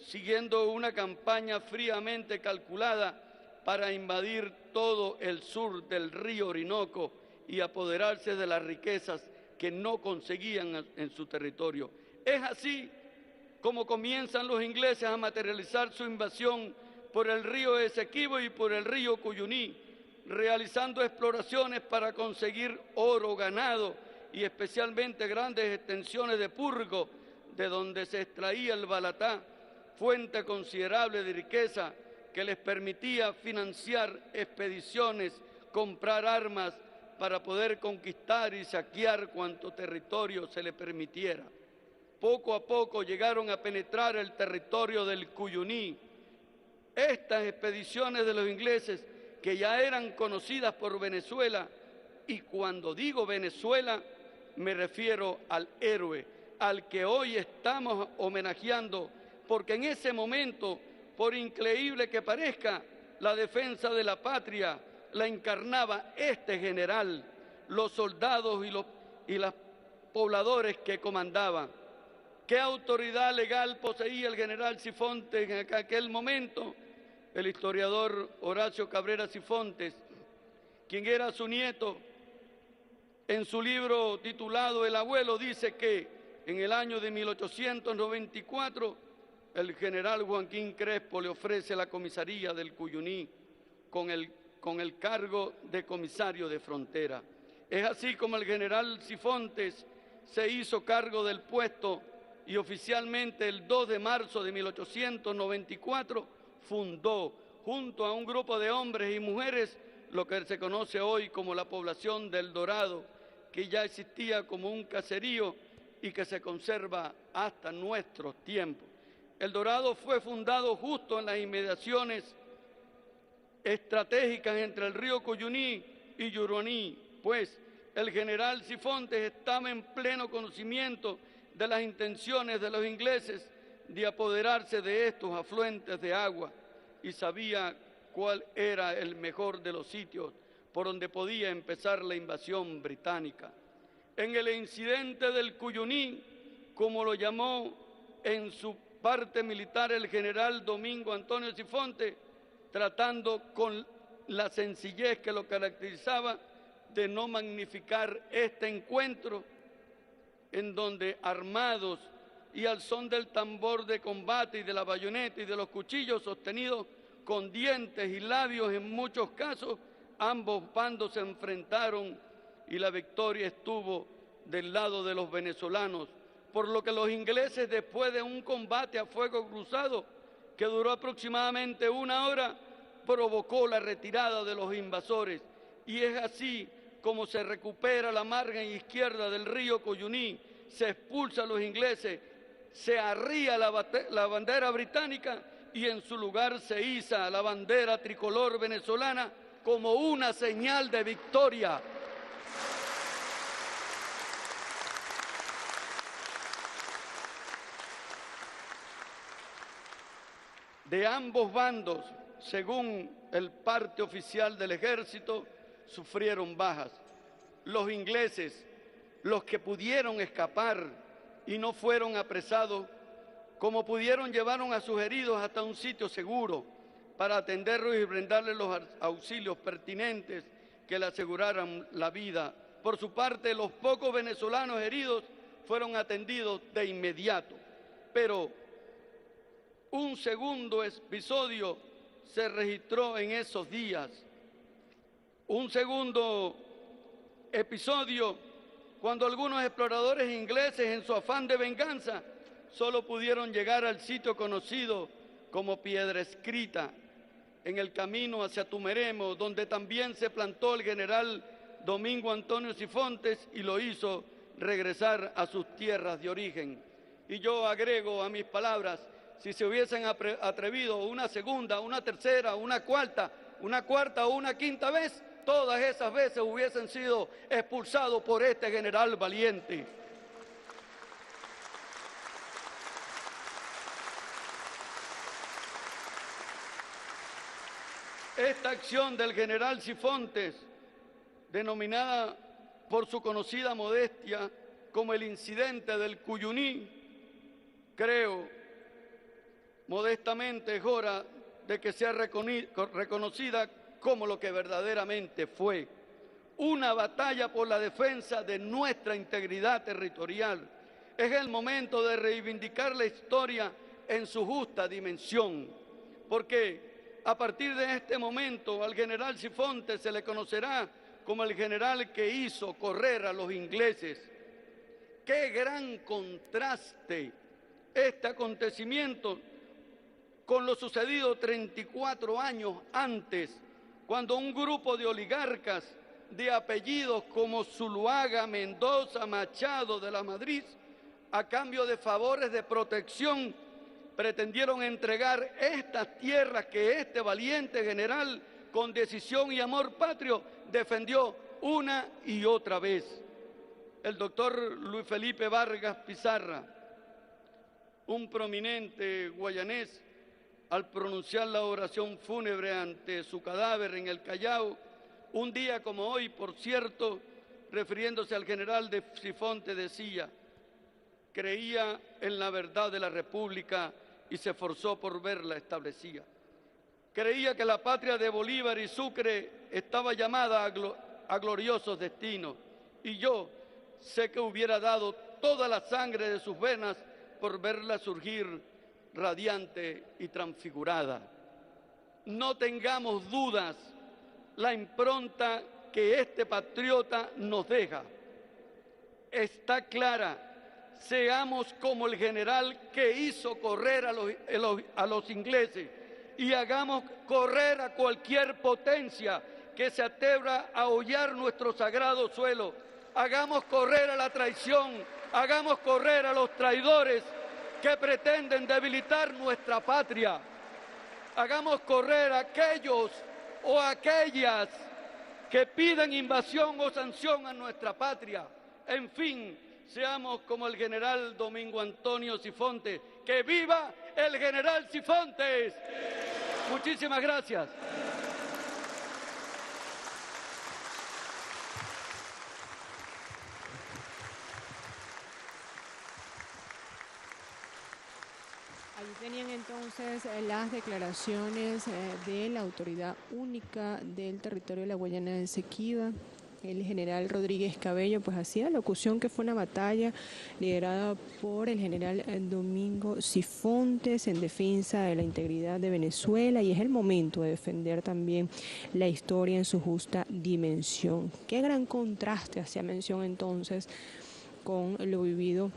siguiendo una campaña fríamente calculada para invadir todo el sur del río Orinoco y apoderarse de las riquezas que no conseguían en su territorio. Es así como comienzan los ingleses a materializar su invasión por el río Esequibo y por el río Cuyuní, realizando exploraciones para conseguir oro, ganado y especialmente grandes extensiones de Purgo, de donde se extraía el balatá, fuente considerable de riqueza que les permitía financiar expediciones, comprar armas para poder conquistar y saquear cuanto territorio se le permitiera. Poco a poco llegaron a penetrar el territorio del Cuyuní. Estas expediciones de los ingleses, que ya eran conocidas por Venezuela, y cuando digo Venezuela me refiero al héroe, al que hoy estamos homenajeando, porque en ese momento, por increíble que parezca, la defensa de la patria la encarnaba este general, los soldados y los pobladores que comandaban. ¿Qué autoridad legal poseía el general Sifontes en aquel momento? El historiador Horacio Cabrera Sifontes, quien era su nieto, en su libro titulado El Abuelo, dice que en el año de 1894 el general Joaquín Crespo le ofrece la comisaría del Cuyuní con el cargo de comisario de frontera. Es así como el general Sifontes se hizo cargo del puesto y oficialmente el 2 de marzo de 1894 fundó, junto a un grupo de hombres y mujeres, lo que se conoce hoy como la población del Dorado, que ya existía como un caserío y que se conserva hasta nuestros tiempos. El Dorado fue fundado justo en las inmediaciones estratégicas entre el río Cuyuní y Yuruaní, pues el general Sifontes estaba en pleno conocimiento de las intenciones de los ingleses de apoderarse de estos afluentes de agua y sabía cuál era el mejor de los sitios por donde podía empezar la invasión británica. En el incidente del Cuyuní, como lo llamó en su parte militar el general Domingo Antonio Sifontes, tratando con la sencillez que lo caracterizaba de no magnificar este encuentro, en donde armados y al son del tambor de combate y de la bayoneta y de los cuchillos sostenidos con dientes y labios en muchos casos, ambos bandos se enfrentaron y la victoria estuvo del lado de los venezolanos, por lo que los ingleses, después de un combate a fuego cruzado que duró aproximadamente 1 hora, provocó la retirada de los invasores. Y es así como se recupera la margen izquierda del río Cuyuní, se expulsa a los ingleses, se arría la bandera británica y en su lugar se iza la bandera tricolor venezolana como una señal de victoria. De ambos bandos, según el parte oficial del ejército, sufrieron bajas. Los ingleses, los que pudieron escapar y no fueron apresados, como pudieron, llevaron a sus heridos hasta un sitio seguro para atenderlos y brindarles los auxilios pertinentes que le aseguraran la vida. Por su parte, los pocos venezolanos heridos fueron atendidos de inmediato. Pero un segundo episodio se registró en esos días. Un segundo episodio cuando algunos exploradores ingleses, en su afán de venganza, solo pudieron llegar al sitio conocido como Piedra Escrita, en el camino hacia Tumeremo, donde también se plantó el general Domingo Antonio Sifontes y lo hizo regresar a sus tierras de origen. Y yo agrego a mis palabras, si se hubiesen atrevido una segunda, una tercera, una cuarta o una quinta vez, todas esas veces hubiesen sido expulsados por este general valiente. Esta acción del general Sifontes, denominada por su conocida modestia como el incidente del Cuyuní, creo modestamente es hora de que sea reconocida como lo que verdaderamente fue: una batalla por la defensa de nuestra integridad territorial. Es el momento de reivindicar la historia en su justa dimensión, porque a partir de este momento al general Sifontes se le conocerá como el general que hizo correr a los ingleses. ¡Qué gran contraste este acontecimiento con lo sucedido 34 años antes, cuando un grupo de oligarcas de apellidos como Zuluaga, Mendoza, Machado de la Madrid, a cambio de favores de protección, pretendieron entregar estas tierras que este valiente general, con decisión y amor patrio, defendió una y otra vez. El doctor Luis Felipe Vargas Pizarra, un prominente guayanés, al pronunciar la oración fúnebre ante su cadáver en el Callao, un día como hoy, por cierto, refiriéndose al general de Sifontes, decía: creía en la verdad de la República y se esforzó por verla establecida. Creía que la patria de Bolívar y Sucre estaba llamada a gloriosos destinos, y yo sé que hubiera dado toda la sangre de sus venas por verla surgir radiante y transfigurada. No tengamos dudas, la impronta que este patriota nos deja está clara. Seamos como el general que hizo correr a los ingleses y hagamos correr a cualquier potencia que se atreva a hollar nuestro sagrado suelo. Hagamos correr a la traición, hagamos correr a los traidores que pretenden debilitar nuestra patria. Hagamos correr a aquellos o aquellas que piden invasión o sanción a nuestra patria. En fin, seamos como el general Domingo Antonio Sifontes. ¡Que viva el general Sifontes! Muchísimas gracias. Ahí tenían entonces las declaraciones de la autoridad única del territorio de la Guayana Esequiba. El general Rodríguez Cabello pues hacía la locución que fue una batalla liderada por el general Domingo Sifontes en defensa de la integridad de Venezuela, y es el momento de defender también la historia en su justa dimensión. Qué gran contraste hacía mención entonces con lo vivido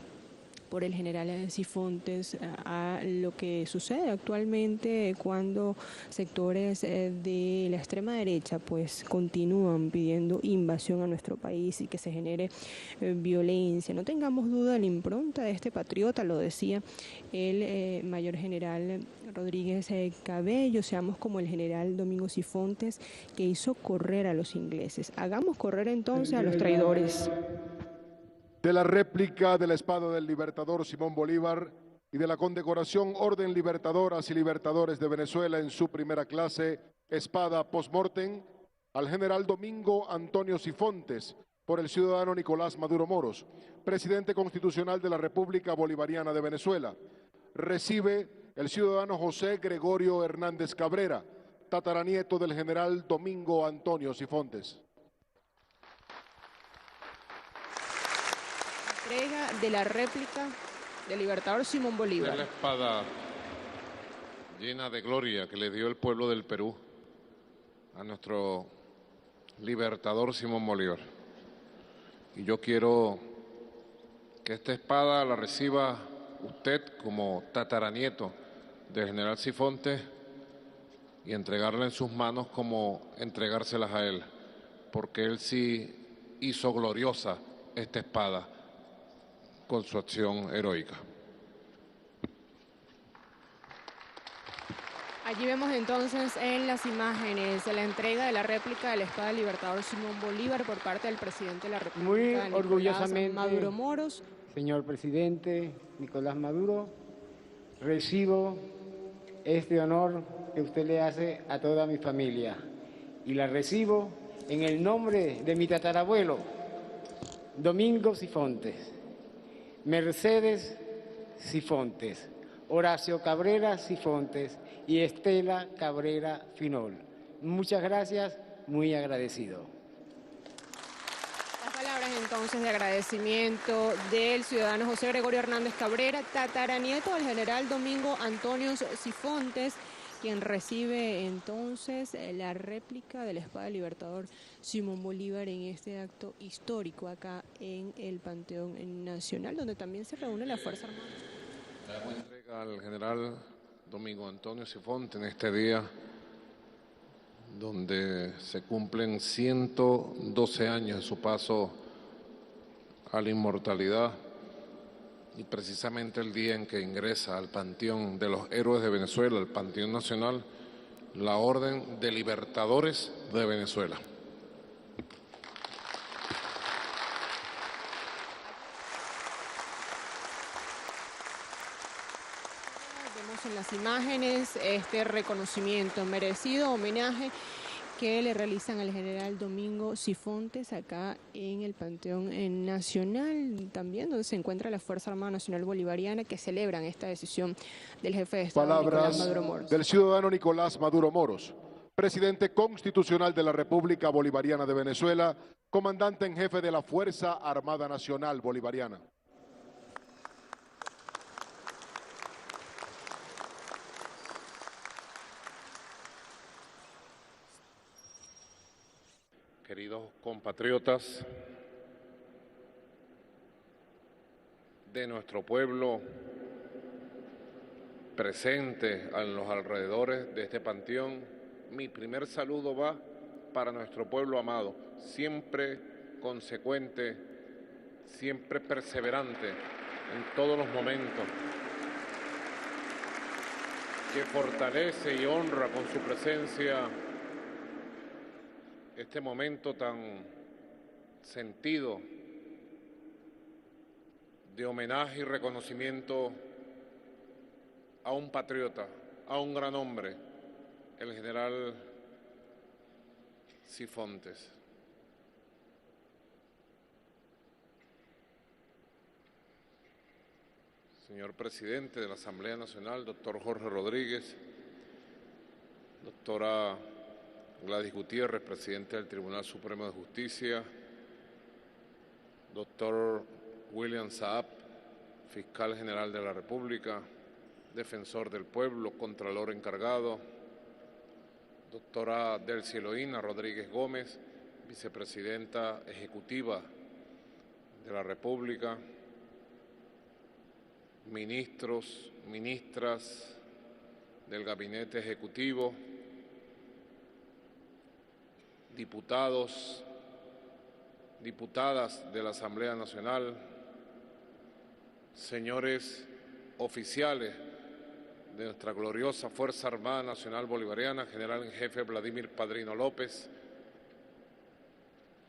por el general Sifontes a lo que sucede actualmente cuando sectores de la extrema derecha pues continúan pidiendo invasión a nuestro país y que se genere violencia. No tengamos duda de la impronta de este patriota, lo decía el mayor general Rodríguez Cabello. Seamos como el general Domingo Sifontes, que hizo correr a los ingleses. Hagamos correr entonces a los traidores. De la réplica de la espada del libertador Simón Bolívar y de la condecoración Orden Libertadoras y Libertadores de Venezuela en su primera clase, espada post-mortem, al general Domingo Antonio Sifontes, por el ciudadano Nicolás Maduro Moros, presidente constitucional de la República Bolivariana de Venezuela. Recibe el ciudadano José Gregorio Hernández Cabrera, tataranieto del general Domingo Antonio Sifontes. Entrega de la réplica del libertador Simón Bolívar. Es la espada llena de gloria que le dio el pueblo del Perú a nuestro libertador Simón Bolívar. Y yo quiero que esta espada la reciba usted como tataranieto del general Sifontes y entregarla en sus manos como entregárselas a él, porque él sí hizo gloriosa esta espada con su acción heroica. Allí vemos entonces en las imágenes la entrega de la réplica de la espada del libertador Simón Bolívar por parte del presidente de la República, Muy Nicolás orgullosamente, Maduro Moros. Señor presidente Nicolás Maduro, recibo este honor que usted le hace a toda mi familia y la recibo en el nombre de mi tatarabuelo, Domingo Sifontes, Mercedes Sifontes, Horacio Cabrera Sifontes y Estela Cabrera Finol. Muchas gracias, muy agradecido. Las palabras entonces de agradecimiento del ciudadano José Gregorio Hernández Cabrera, tataranieto del general Domingo Antonio Sifontes, quien recibe entonces la réplica de la espada del libertador Simón Bolívar en este acto histórico acá en el Panteón Nacional, donde también se reúne la Fuerza Armada. Damos entrega al general Domingo Antonio Sifontes en este día donde se cumplen 112 años de su paso a la inmortalidad y precisamente el día en que ingresa al Panteón de los Héroes de Venezuela, al Panteón Nacional, la Orden de Libertadores de Venezuela. Vemos en las imágenes este reconocimiento, merecido homenaje que le realizan al general Domingo Sifontes acá en el Panteón Nacional, también donde se encuentra la Fuerza Armada Nacional Bolivariana, que celebran esta decisión del jefe de Estado, Nicolás Maduro Moros. Palabras del ciudadano Nicolás Maduro Moros, presidente constitucional de la República Bolivariana de Venezuela, comandante en jefe de la Fuerza Armada Nacional Bolivariana. Queridos compatriotas de nuestro pueblo presente a los alrededores de este panteón, mi primer saludo va para nuestro pueblo amado, siempre consecuente, siempre perseverante en todos los momentos, que fortalece y honra con su presencia este momento tan sentido de homenaje y reconocimiento a un patriota, a un gran hombre, el general Sifontes. Señor presidente de la Asamblea Nacional, doctor Jorge Rodríguez, doctora Gladys Gutiérrez, presidente del Tribunal Supremo de Justicia, doctor William Saab, fiscal general de la República, defensor del pueblo, contralor encargado, doctora Delcy Eloína Rodríguez Gómez, vicepresidenta ejecutiva de la República, ministros, ministras del Gabinete Ejecutivo, diputados, diputadas de la Asamblea Nacional, señores oficiales de nuestra gloriosa Fuerza Armada Nacional Bolivariana, general en jefe Vladimir Padrino López,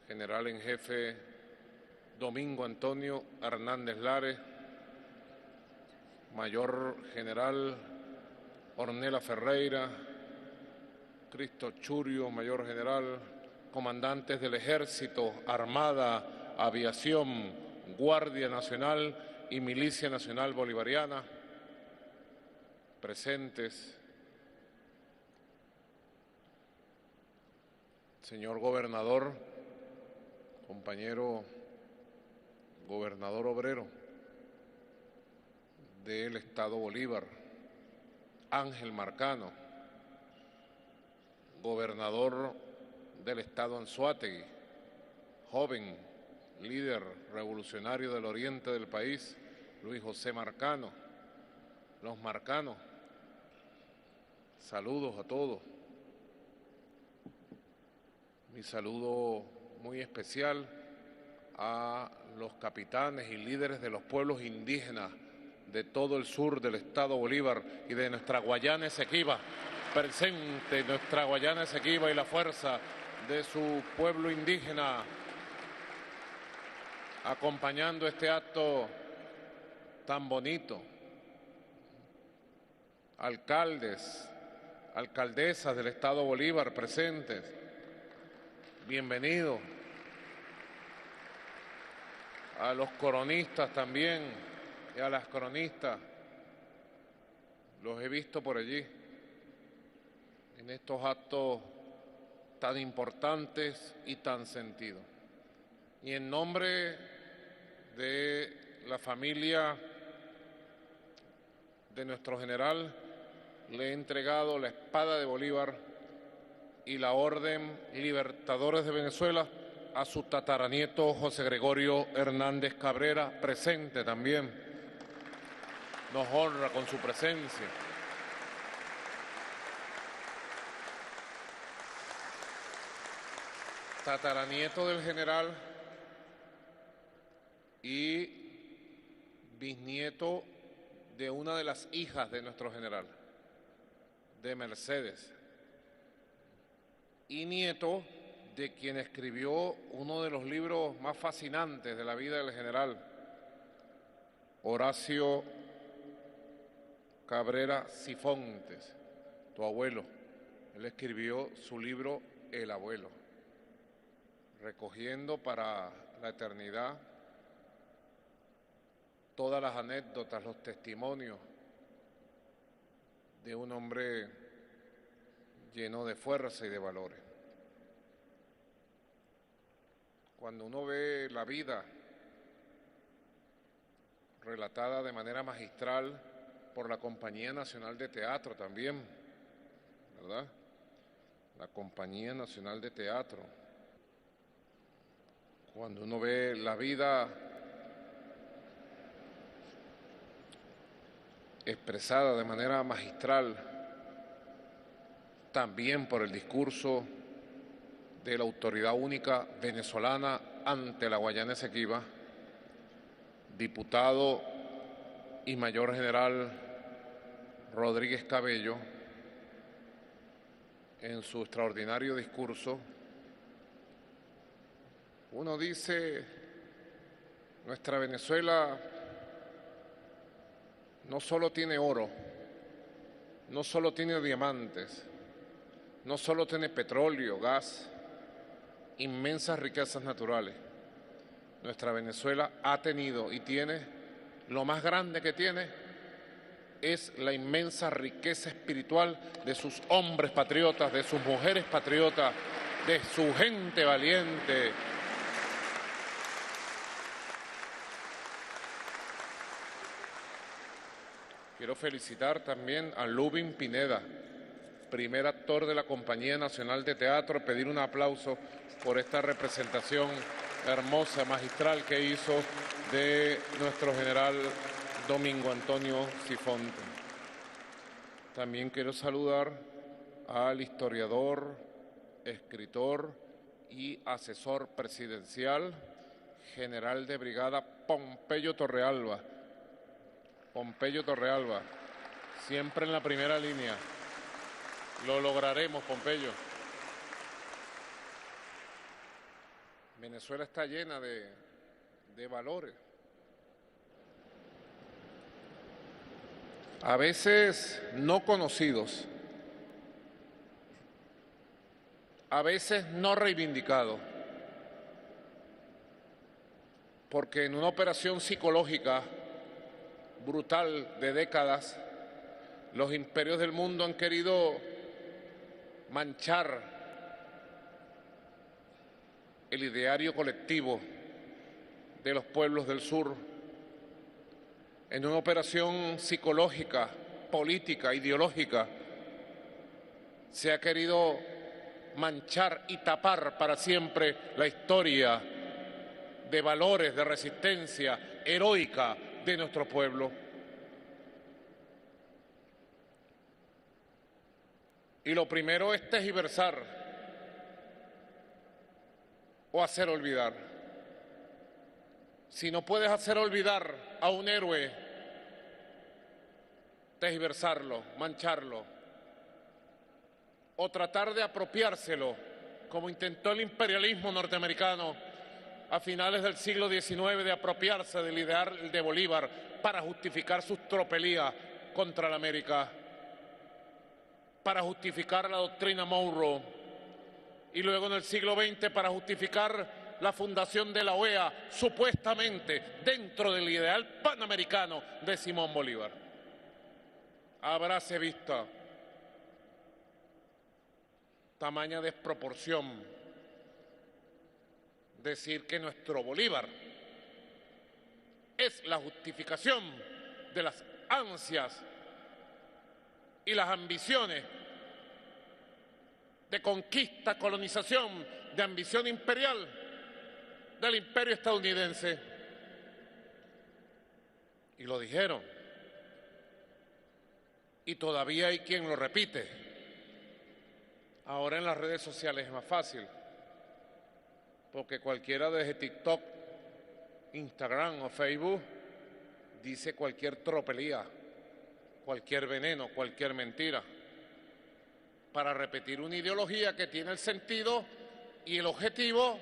general en jefe Domingo Antonio Hernández Lares, mayor general Ornella Ferreira, Cristo Churio, mayor general, comandantes del Ejército, Armada, Aviación, Guardia Nacional y Milicia Nacional Bolivariana, presentes, señor gobernador, compañero gobernador obrero, del Estado Bolívar, Ángel Marcano, gobernador del Estado Anzoátegui, joven líder revolucionario del oriente del país, Luis José Marcano, los Marcanos, saludos a todos. Mi saludo muy especial a los capitanes y líderes de los pueblos indígenas de todo el sur del Estado Bolívar y de nuestra Guayana Esequiba, presente nuestra Guayana Esequiba y la fuerza de su pueblo indígena, acompañando este acto tan bonito. Alcaldes, alcaldesas del Estado Bolívar presentes, bienvenidos. A los coronistas también y a las cronistas, los he visto por allí en estos actos tan importantes y tan sentidos. Y en nombre de la familia de nuestro general, le he entregado la espada de Bolívar y la Orden Libertadores de Venezuela a su tataranieto José Gregorio Hernández Cabrera, presente también. Nos honra con su presencia. Tataranieto del general y bisnieto de una de las hijas de nuestro general, de Mercedes, y nieto de quien escribió uno de los libros más fascinantes de la vida del general, Horacio Cabrera Cifontes, tu abuelo. Él escribió su libro El abuelo, recogiendo para la eternidad todas las anécdotas, los testimonios de un hombre lleno de fuerza y de valores. Cuando uno ve la vida relatada de manera magistral por la Compañía Nacional de Teatro también, ¿verdad? La Compañía Nacional de Teatro. Cuando uno ve la vida expresada de manera magistral también por el discurso de la autoridad única venezolana ante la Guayana Esequiba, diputado y mayor general Rodríguez Cabello, en su extraordinario discurso, uno dice, nuestra Venezuela no solo tiene oro, no solo tiene diamantes, no solo tiene petróleo, gas, inmensas riquezas naturales. Nuestra Venezuela ha tenido y tiene, lo más grande que tiene, es la inmensa riqueza espiritual de sus hombres patriotas, de sus mujeres patriotas, de su gente valiente. Quiero felicitar también a Lubin Pineda, primer actor de la Compañía Nacional de Teatro, pedir un aplauso por esta representación hermosa, magistral que hizo de nuestro general Domingo Antonio Cifonte. También quiero saludar al historiador, escritor y asesor presidencial, general de brigada Pompeyo Torrealba. Pompeyo Torrealba, siempre en la primera línea. Lo lograremos, Pompeyo. Venezuela está llena de valores. A veces no conocidos, a veces no reivindicados, porque en una operación psicológica brutal de décadas, los imperios del mundo han querido manchar el ideario colectivo de los pueblos del sur en una operación psicológica, política, ideológica, se ha querido manchar y tapar para siempre la historia de valores, de resistencia heroica de nuestro pueblo. Y lo primero es tergiversar o hacer olvidar. Si no puedes hacer olvidar a un héroe, tergiversarlo, mancharlo, o tratar de apropiárselo, como intentó el imperialismo norteamericano a finales del siglo XIX, de apropiarse del ideal de Bolívar para justificar sus tropelías contra la América, para justificar la doctrina Monroe, y luego en el siglo XX para justificar la fundación de la OEA, supuestamente dentro del ideal panamericano de Simón Bolívar. Habráse visto tamaña desproporción decir que nuestro Bolívar es la justificación de las ansias y las ambiciones de conquista, colonización, de ambición imperial del imperio estadounidense. Y lo dijeron. Y todavía hay quien lo repite. Ahora en las redes sociales es más fácil, porque cualquiera desde TikTok, Instagram o Facebook dice cualquier tropelía, cualquier veneno, cualquier mentira, para repetir una ideología que tiene el sentido y el objetivo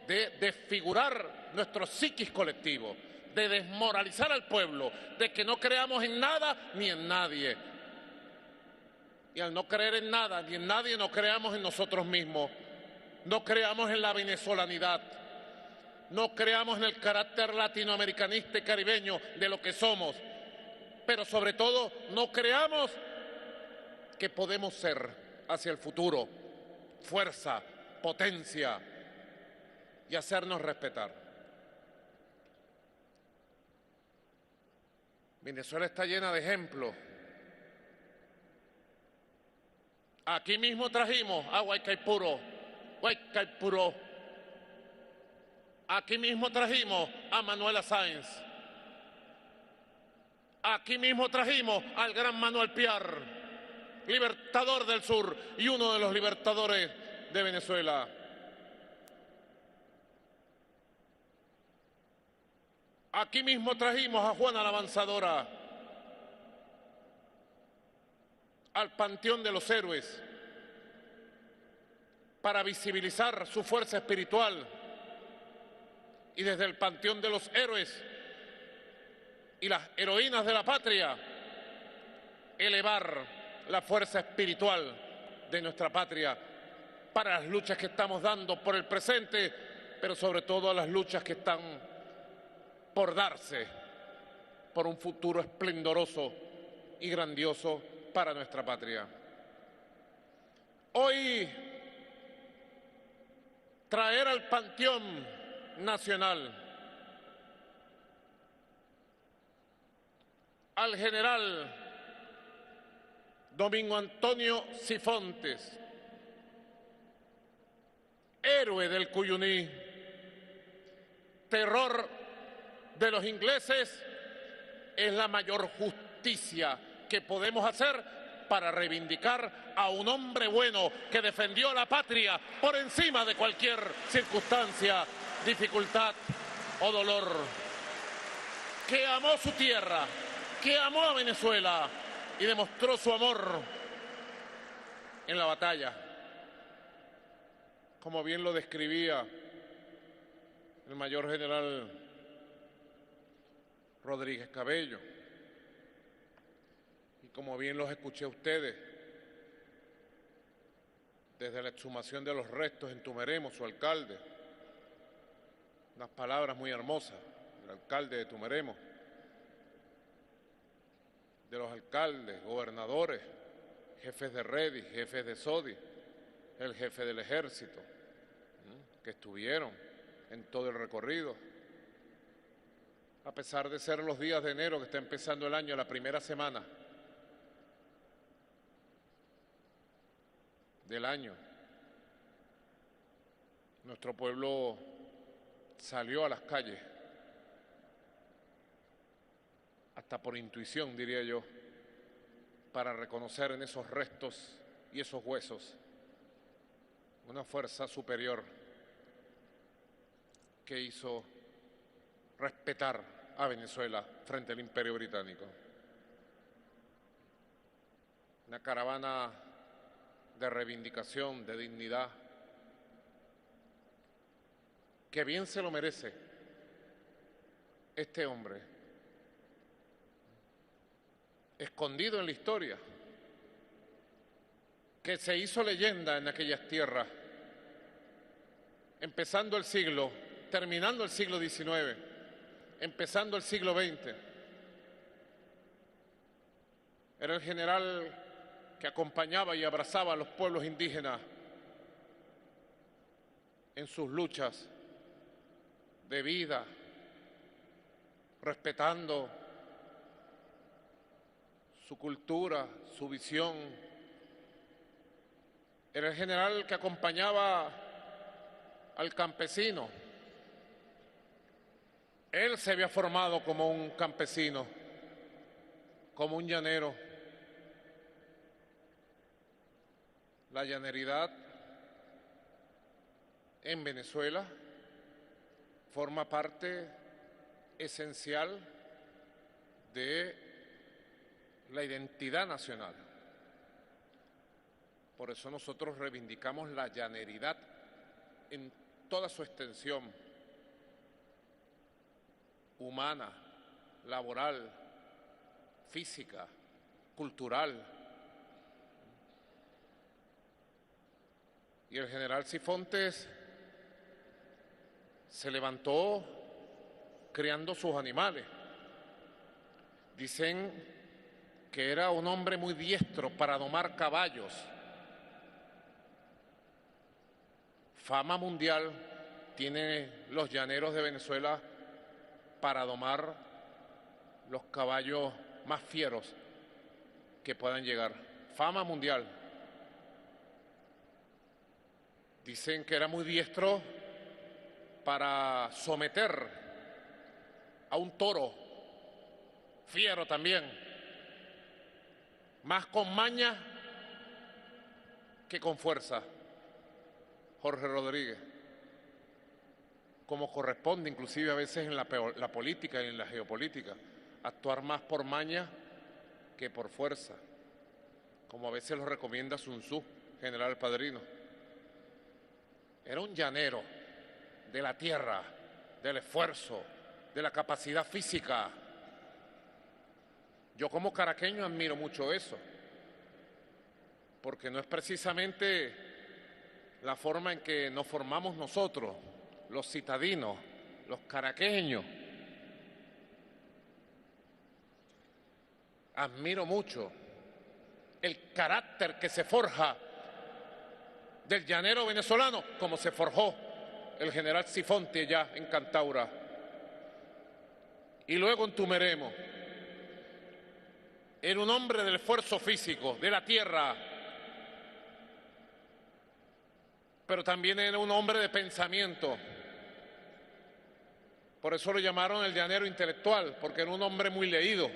de desfigurar nuestro psiquis colectivo, de desmoralizar al pueblo, de que no creamos en nada ni en nadie. Y al no creer en nada ni en nadie, no creamos en nosotros mismos, no creamos en la venezolanidad, no creamos en el carácter latinoamericanista y caribeño de lo que somos, pero sobre todo no creamos que podemos ser hacia el futuro fuerza, potencia y hacernos respetar. Venezuela está llena de ejemplos. Aquí mismo trajimos a Guaycaipuro. Aquí mismo trajimos a Manuela Sáenz. Aquí mismo trajimos al gran Manuel Piar, libertador del sur y uno de los libertadores de Venezuela. Aquí mismo trajimos a Juana la Avanzadora al Panteón de los Héroes para visibilizar su fuerza espiritual, y desde el Panteón de los Héroes y las heroínas de la patria elevar la fuerza espiritual de nuestra patria para las luchas que estamos dando por el presente, pero sobre todo a las luchas que están por darse por un futuro esplendoroso y grandioso para nuestra patria. Hoy, traer al Panteón Nacional al general Domingo Antonio Sifontes, héroe del Cuyuní, terror de los ingleses, es la mayor justicia que podemos hacer para reivindicar a un hombre bueno que defendió la patria por encima de cualquier circunstancia, dificultad o dolor, que amó su tierra, que amó a Venezuela y demostró su amor en la batalla, como bien lo describía el mayor general Rodríguez Cabello, y como bien los escuché a ustedes desde la exhumación de los restos en Tumeremo, su alcalde, unas palabras muy hermosas del alcalde de Tumeremo, de los alcaldes, gobernadores, jefes de REDI, jefes de SODI, el jefe del ejército, que estuvieron en todo el recorrido. a pesar de ser los días de enero que está empezando el año, la primera semana del año, nuestro pueblo salió a las calles, hasta por intuición, diría yo, para reconocer en esos restos y esos huesos una fuerza superior que hizo respetar a Venezuela frente al Imperio Británico. Una caravana de reivindicación, de dignidad, que bien se lo merece este hombre, escondido en la historia, que se hizo leyenda en aquellas tierras, empezando el siglo, terminando el siglo XIX, empezando el siglo XX. Era el general que acompañaba y abrazaba a los pueblos indígenas en sus luchas de vida, respetando su cultura, su visión. Era el general que acompañaba al campesino. Él se había formado como un campesino, como un llanero. La llaneridad en Venezuela forma parte esencial de la identidad nacional. Por eso nosotros reivindicamos la llaneridad en toda su extensión humana, laboral, física, cultural. Y el general Sifontes se levantó criando sus animales. Dicen que era un hombre muy diestro para domar caballos. Fama mundial tienen los llaneros de Venezuela para domar los caballos más fieros que puedan llegar. Fama mundial. Dicen que era muy diestro para someter a un toro, fiero también, más con maña que con fuerza. Jorge Rodríguez, como corresponde inclusive a veces en la política y en la geopolítica, actuar más por maña que por fuerza, como a veces lo recomienda Sun Tzu, general Padrino. Era un llanero de la tierra, del esfuerzo, de la capacidad física. Yo como caraqueño admiro mucho eso, porque no es precisamente la forma en que nos formamos nosotros, los citadinos, los caraqueños. Admiro mucho el carácter que se forja del llanero venezolano, como se forjó el general Sifonte ya en Cantaura y luego en Tumeremo. Era un hombre del esfuerzo físico, de la tierra, pero también era un hombre de pensamiento. Por eso lo llamaron el llanero intelectual, porque era un hombre muy leído,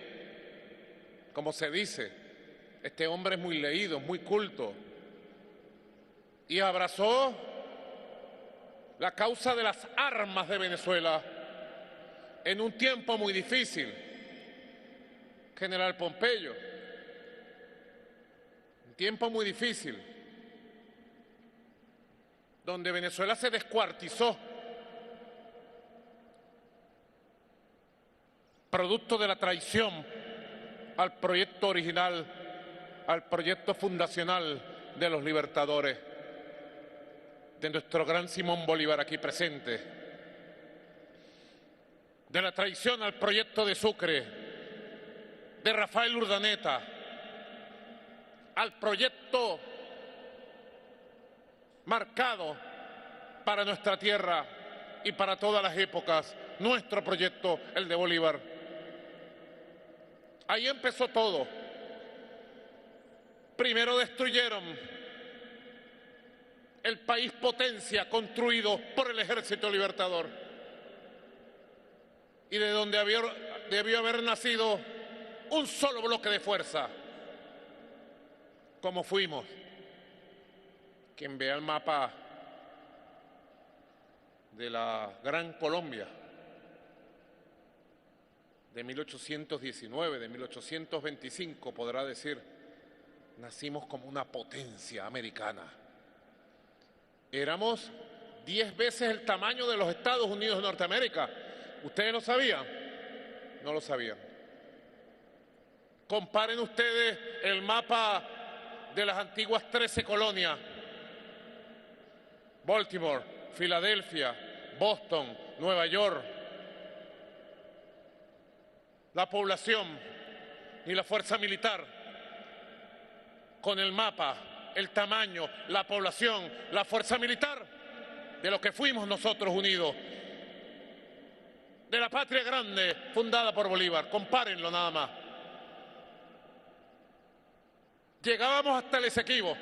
como se dice. Este hombre es muy leído, muy culto. Y abrazó la causa de las armas de Venezuela en un tiempo muy difícil. General Pompeyo, un tiempo muy difícil, donde Venezuela se descuartizó, producto de la traición al proyecto original, al proyecto fundacional de los libertadores, de nuestro gran Simón Bolívar aquí presente, de la traición al proyecto de Sucre, de Rafael Urdaneta, al proyecto marcado para nuestra tierra y para todas las épocas nuestro proyecto, el de Bolívar. Ahí empezó todo. Primero destruyeron el país potencia construido por el Ejército Libertador y de donde debió haber nacido un solo bloque de fuerza, como fuimos. Quien vea el mapa de la Gran Colombia de 1819, de 1825, podrá decir, nacimos como una potencia americana. Éramos 10 veces el tamaño de los Estados Unidos de Norteamérica. ¿Ustedes lo sabían? No lo sabían. Comparen ustedes el mapa de las antiguas 13 colonias. Baltimore, Filadelfia, Boston, Nueva York. La población y la fuerza militar, con el mapa, el tamaño, la población, la fuerza militar de lo que fuimos nosotros unidos, de la patria grande fundada por Bolívar. Compárenlo nada más. Llegábamos hasta el Esequibo,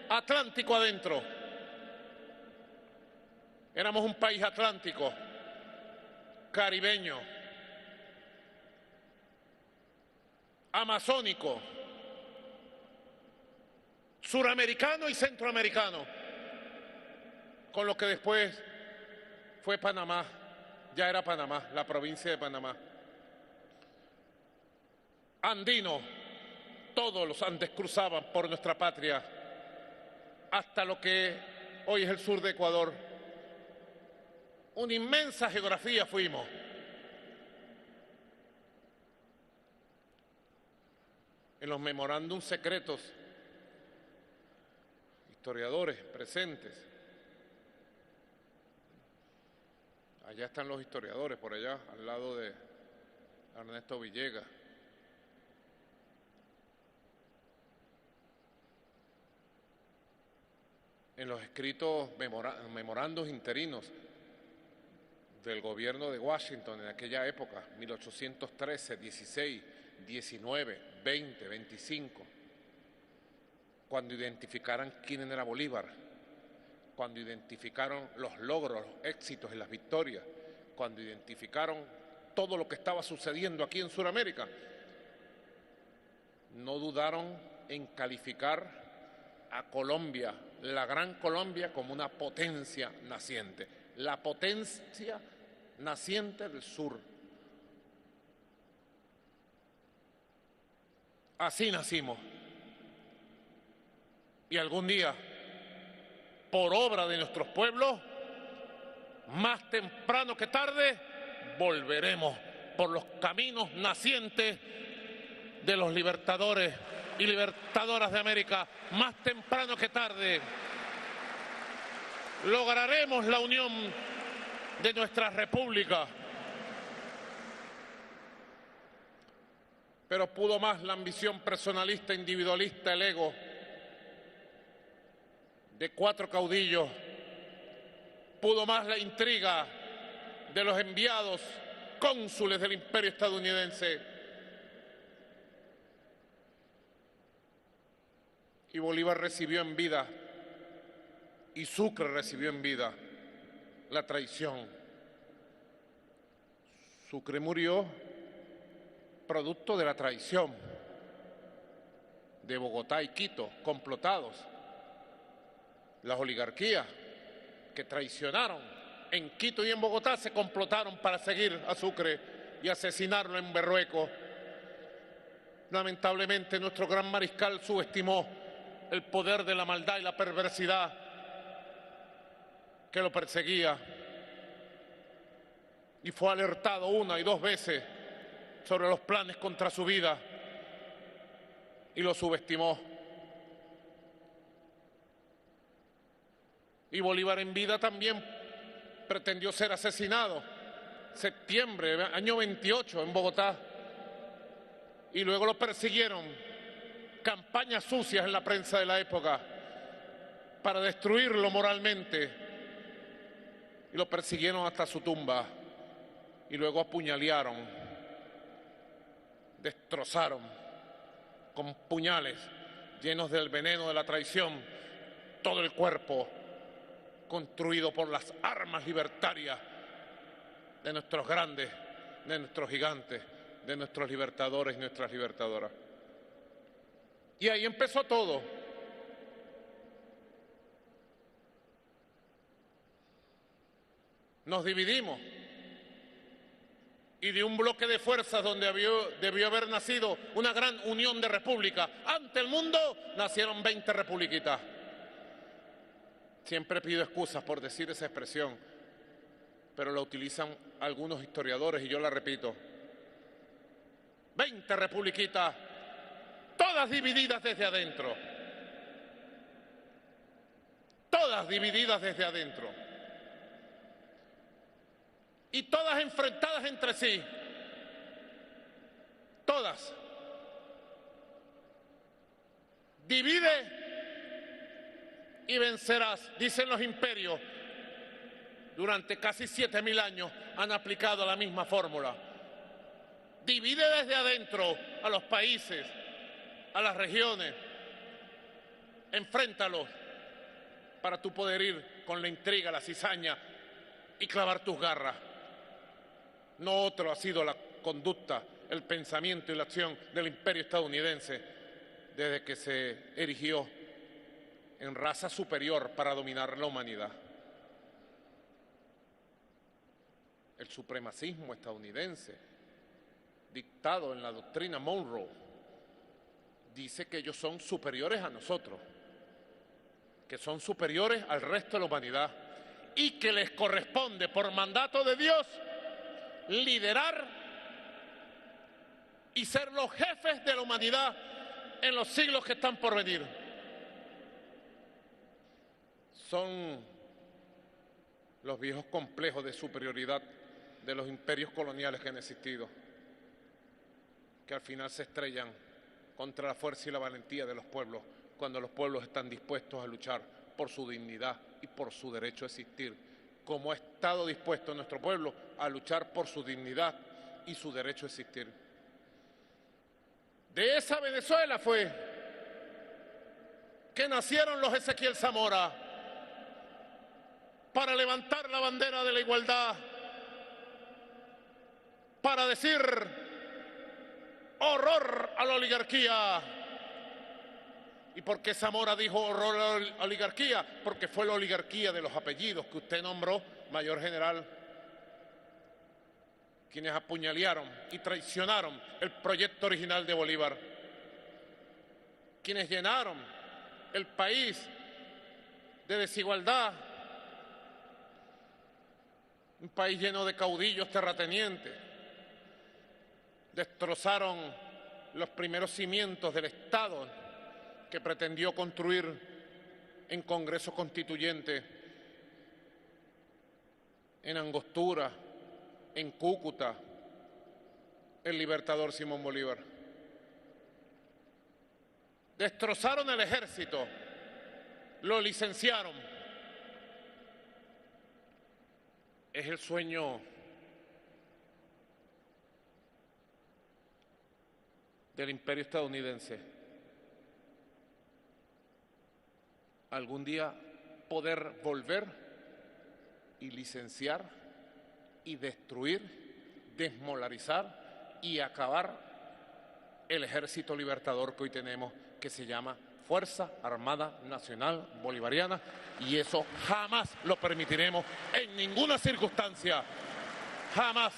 Atlántico adentro. Éramos un país atlántico, caribeño, amazónico, suramericano y centroamericano, con lo que después fue Panamá, ya era Panamá, la provincia de Panamá. Andino, todos los Andes cruzaban por nuestra patria, hasta lo que hoy es el sur de Ecuador. Una inmensa geografía fuimos. En los memorándums secretos, historiadores presentes. Allá están los historiadores, por allá, al lado de Ernesto Villegas. En los escritos memorandos interinos del gobierno de Washington en aquella época, 1813, 16, 19, 20, 25, cuando identificaran quién era Bolívar, cuando identificaron los logros, los éxitos y las victorias, cuando identificaron todo lo que estaba sucediendo aquí en Sudamérica, no dudaron en calificar a Colombia, la Gran Colombia, como una potencia naciente, la potencia naciente del sur. Así nacimos. Y algún día, por obra de nuestros pueblos, más temprano que tarde, volveremos por los caminos nacientes de los libertadores y libertadoras de América. Más temprano que tarde lograremos la unión de nuestra república. Pero pudo más la ambición personalista, individualista, el ego de 4 caudillos, pudo más la intriga de los enviados cónsules del imperio estadounidense. Y Bolívar recibió en vida, y Sucre recibió en vida, la traición. Sucre murió producto de la traición de Bogotá y Quito, complotados. Las oligarquías que traicionaron en Quito y en Bogotá se complotaron para seguir a Sucre y asesinarlo en Berrueco. Lamentablemente nuestro gran mariscal subestimó el poder de la maldad y la perversidad que lo perseguía y fue alertado 1 y 2 veces sobre los planes contra su vida y lo subestimó. Y Bolívar en vida también pretendió ser asesinado, septiembre, año 28 en Bogotá, y luego lo persiguieron, campañas sucias en la prensa de la época para destruirlo moralmente, y lo persiguieron hasta su tumba. y luego apuñalearon, destrozaron con puñales llenos del veneno de la traición todo el cuerpo construido por las armas libertarias de nuestros grandes, de nuestros gigantes, de nuestros libertadores y nuestras libertadoras. Y ahí empezó todo. Nos dividimos y de un bloque de fuerzas donde debió haber nacido una gran unión de repúblicas ante el mundo, nacieron 20 republiquitas. Siempre pido excusas por decir esa expresión, pero la utilizan algunos historiadores y yo la repito. 20 republiquitas, todas divididas desde adentro. Todas divididas desde adentro. Y todas enfrentadas entre sí. Todas. Divide y vencerás, dicen los imperios. Durante casi 7.000 años han aplicado la misma fórmula. Divide desde adentro a los países, a las regiones. Enfréntalos para tú poder ir con la intriga, la cizaña y clavar tus garras. No otro ha sido la conducta, el pensamiento y la acción del imperio estadounidense desde que se erigió en raza superior para dominar la humanidad. El supremacismo estadounidense, dictado en la doctrina Monroe, dice que ellos son superiores a nosotros, que son superiores al resto de la humanidad y que les corresponde por mandato de Dios liderar y ser los jefes de la humanidad en los siglos que están por venir. Son los viejos complejos de superioridad de los imperios coloniales que han existido, que al final se estrellan contra la fuerza y la valentía de los pueblos, cuando los pueblos están dispuestos a luchar por su dignidad y por su derecho a existir, como ha estado dispuesto nuestro pueblo a luchar por su dignidad y su derecho a existir. De esa Venezuela fue que nacieron los Ezequiel Zamora para levantar la bandera de la igualdad, para decir horror a la oligarquía. ¿Y por qué Zamora dijo horror a la oligarquía? Porque fue la oligarquía de los apellidos que usted nombró, mayor general, quienes apuñalearon y traicionaron el proyecto original de Bolívar, quienes llenaron el país de desigualdad, un país lleno de caudillos terratenientes, destrozaron los primeros cimientos del Estado que pretendió construir en Congreso Constituyente, en Angostura, en Cúcuta, el libertador Simón Bolívar. Destrozaron el ejército, lo licenciaron. Es el sueño del imperio estadounidense. Algún día poder volver y licenciar y destruir, desmolarizar y acabar el ejército libertador que hoy tenemos, que se llama Fuerza Armada Nacional Bolivariana, y eso jamás lo permitiremos en ninguna circunstancia. Jamás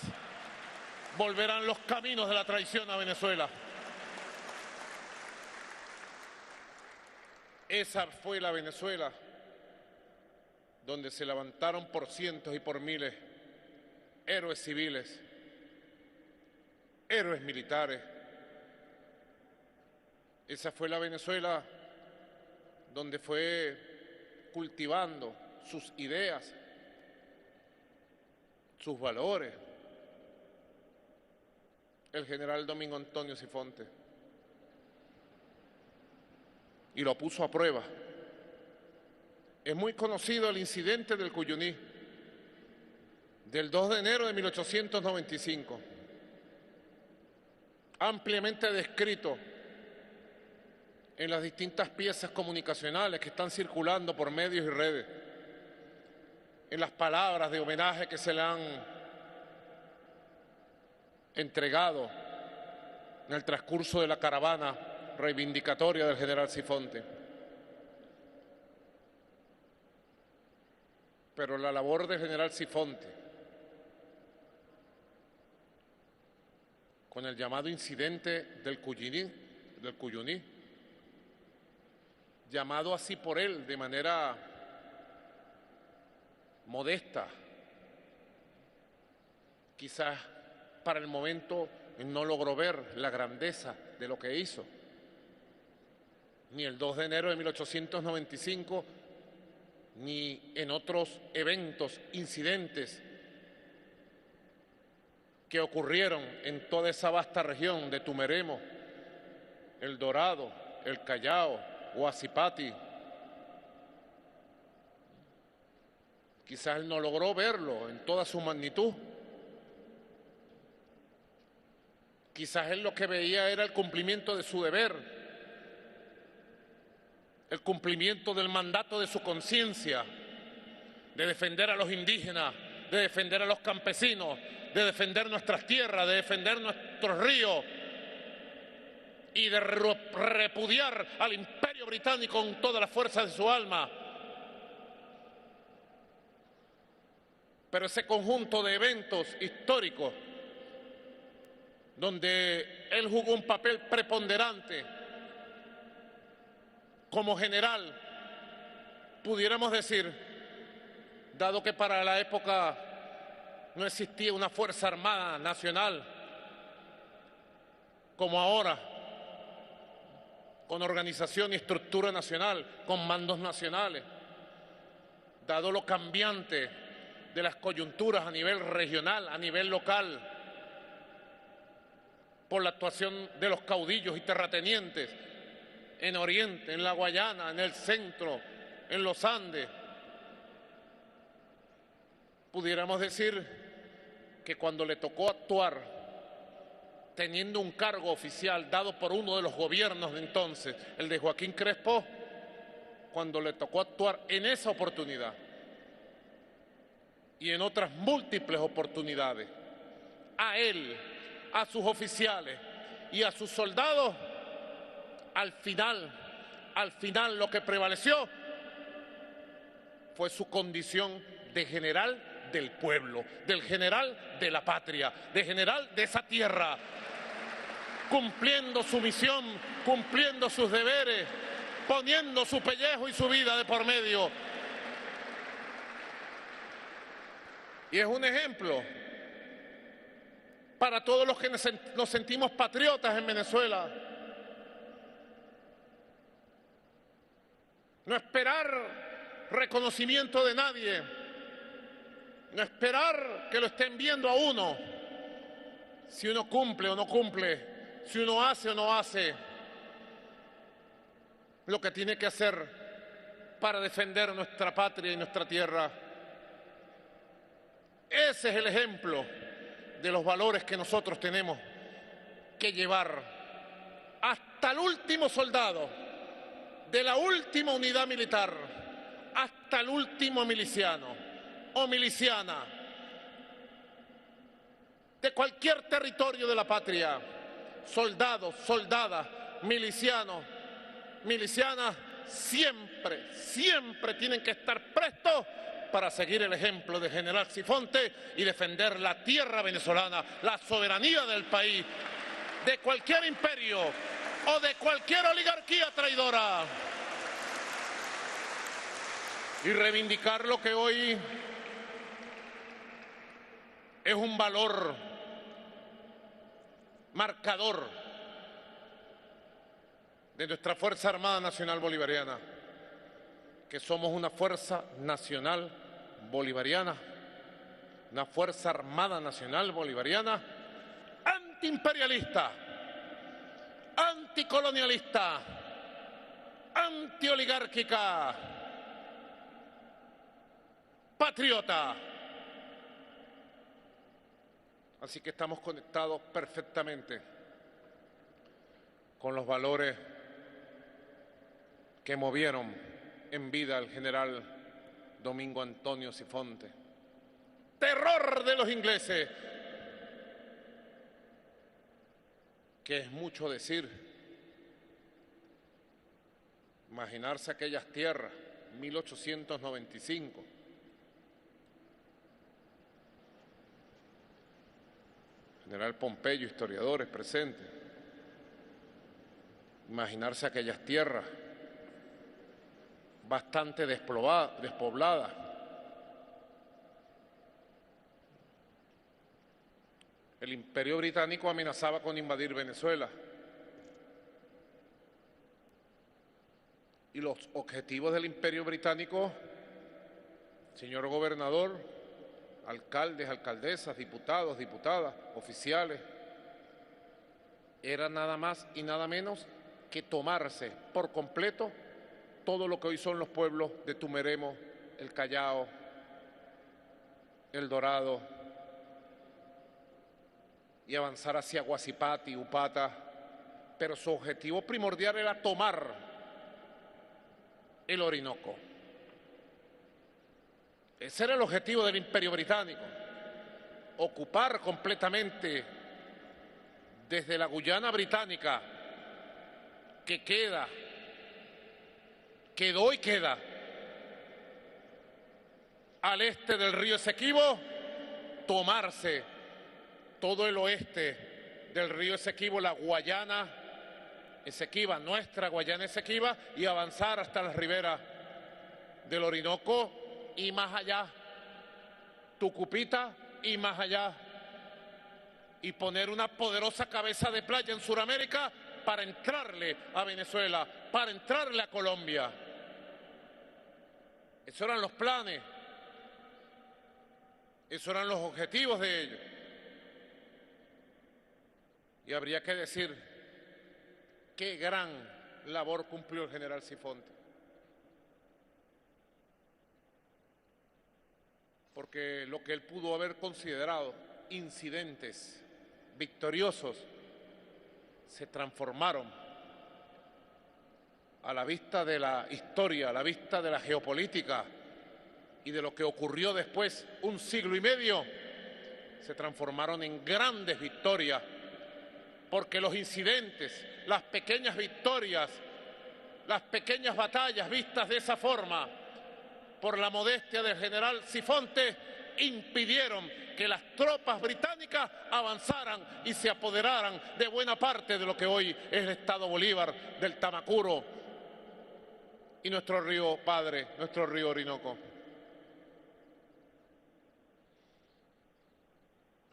volverán los caminos de la traición a Venezuela. Esa fue la Venezuela donde se levantaron por cientos y por miles héroes civiles, héroes militares. Esa fue la Venezuela donde fue cultivando sus ideas, sus valores, el general Domingo Antonio Sifonte. Y lo puso a prueba. Es muy conocido el incidente del Cuyuní, del 2 de enero de 1895, ampliamente descrito en las distintas piezas comunicacionales que están circulando por medios y redes, en las palabras de homenaje que se le han entregado en el transcurso de la caravana reivindicatoria del general Sifonte. Pero la labor del general Sifonte, con el llamado incidente del Cuyuní, llamado así por él de manera modesta, quizás para el momento no logró ver la grandeza de lo que hizo. Ni el 2 de enero de 1895, ni en otros eventos, incidentes que ocurrieron en toda esa vasta región de Tumeremo, El Dorado, El Callao, Huacipati. Quizás él no logró verlo en toda su magnitud. Quizás él lo que veía era el cumplimiento de su deber, el cumplimiento del mandato de su conciencia, de defender a los indígenas, de defender a los campesinos, de defender nuestras tierras, de defender nuestros ríos y de repudiar al Imperio Británico con todas las fuerzas de su alma. Pero ese conjunto de eventos históricos donde él jugó un papel preponderante como general, pudiéramos decir, dado que para la época no existía una Fuerza Armada Nacional como ahora, con organización y estructura nacional, con mandos nacionales, dado lo cambiante de las coyunturas a nivel regional, a nivel local, por la actuación de los caudillos y terratenientes en Oriente, en la Guayana, en el centro, en los Andes. Pudiéramos decir que cuando le tocó actuar, teniendo un cargo oficial dado por uno de los gobiernos de entonces, el de Joaquín Crespo, cuando le tocó actuar en esa oportunidad y en otras múltiples oportunidades, a él, a sus oficiales y a sus soldados, al final lo que prevaleció fue su condición de general del pueblo, del general de la patria, de general de esa tierra, cumpliendo su misión, cumpliendo sus deberes, poniendo su pellejo y su vida de por medio. Y es un ejemplo para todos los que nos sentimos patriotas en Venezuela. No esperar reconocimiento de nadie, no esperar que lo estén viendo a uno, si uno cumple o no cumple, si uno hace o no hace lo que tiene que hacer para defender nuestra patria y nuestra tierra. Ese es el ejemplo de los valores que nosotros tenemos que llevar hasta el último soldado, de la última unidad militar, hasta el último miliciano o miliciana, de cualquier territorio de la patria, soldados, soldadas, milicianos, milicianas, siempre tienen que estar prestos para seguir el ejemplo de general Sifonte y defender la tierra venezolana, la soberanía del país, de cualquier imperio o de cualquier oligarquía traidora. Y reivindicar lo que hoy es un valor marcador de nuestra Fuerza Armada Nacional Bolivariana, que somos una Fuerza Nacional Bolivariana, una Fuerza Armada Nacional Bolivariana antiimperialista, anticolonialista, antioligárquica, patriota, Así que estamos conectados perfectamente con los valores que movieron en vida al general Domingo Antonio Sifonte. Terror de los ingleses, que es mucho decir. Imaginarse aquellas tierras, 1895. General Pompeyo, historiadores presentes. Imaginarse aquellas tierras bastante despobladas. El Imperio Británico amenazaba con invadir Venezuela. Y los objetivos del Imperio Británico, señor gobernador, alcaldes, alcaldesas, diputados, diputadas, oficiales, era nada más y nada menos que tomarse por completo todo lo que hoy son los pueblos de Tumeremo, el Callao, El Dorado, y avanzar hacia Guasipati, Upata, pero su objetivo primordial era tomar el Orinoco. Ese era el objetivo del Imperio Británico, ocupar completamente desde la Guyana Británica, que quedó y queda al este del río Esequibo, tomarse todo el oeste del río Esequibo, la Guayana Esequiba, nuestra Guayana Esequiba, y avanzar hasta las riberas del Orinoco y más allá, Tucupita y más allá, y poner una poderosa cabeza de playa en Sudamérica para entrarle a Venezuela, para entrarle a Colombia. Esos eran los planes, esos eran los objetivos de ellos. Y habría que decir qué gran labor cumplió el general Sifonte. Porque lo que él pudo haber considerado incidentes victoriosos se transformaron a la vista de la historia, a la vista de la geopolítica y de lo que ocurrió después, un siglo y medio, se transformaron en grandes victorias, porque los incidentes, las pequeñas victorias, las pequeñas batallas vistas de esa forma por la modestia del general Sifonte impidieron que las tropas británicas avanzaran y se apoderaran de buena parte de lo que hoy es el Estado Bolívar, del Tamacuro y nuestro río padre, nuestro río Orinoco.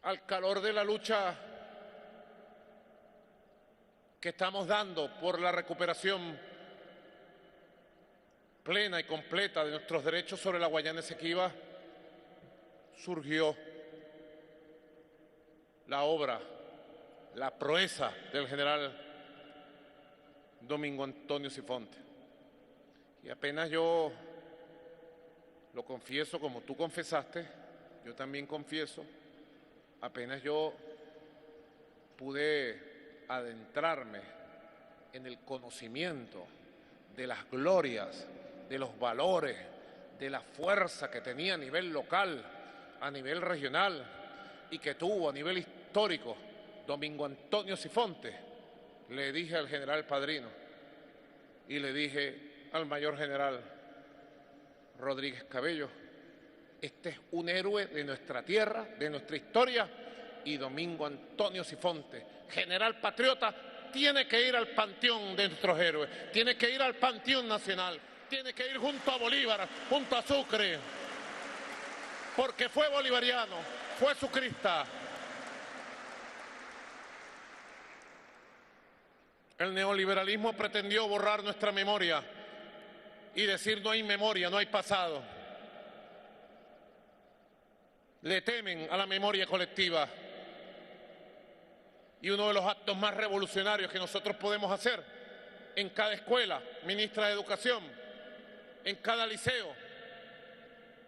Al calor de la lucha que estamos dando por la recuperación plena y completa de nuestros derechos sobre la Guayana Esequiba, surgió la obra, la proeza del general Domingo Antonio Sifonte. Y apenas yo lo confieso, como tú confesaste, yo también confieso, apenas yo pude adentrarme en el conocimiento de las glorias, de los valores, de la fuerza que tenía a nivel local, a nivel regional y que tuvo a nivel histórico Domingo Antonio Sifonte, le dije al general Padrino y le dije al mayor general Rodríguez Cabello, este es un héroe de nuestra tierra, de nuestra historia, y Domingo Antonio Sifonte, general patriota, tiene que ir al panteón de nuestros héroes, tiene que ir al panteón nacional, tiene que ir junto a Bolívar, junto a Sucre, porque fue bolivariano, fue sucrista. El neoliberalismo pretendió borrar nuestra memoria y decir no hay memoria, no hay pasado. Le temen a la memoria colectiva. Y uno de los actos más revolucionarios que nosotros podemos hacer en cada escuela, ministra de Educación, en cada liceo,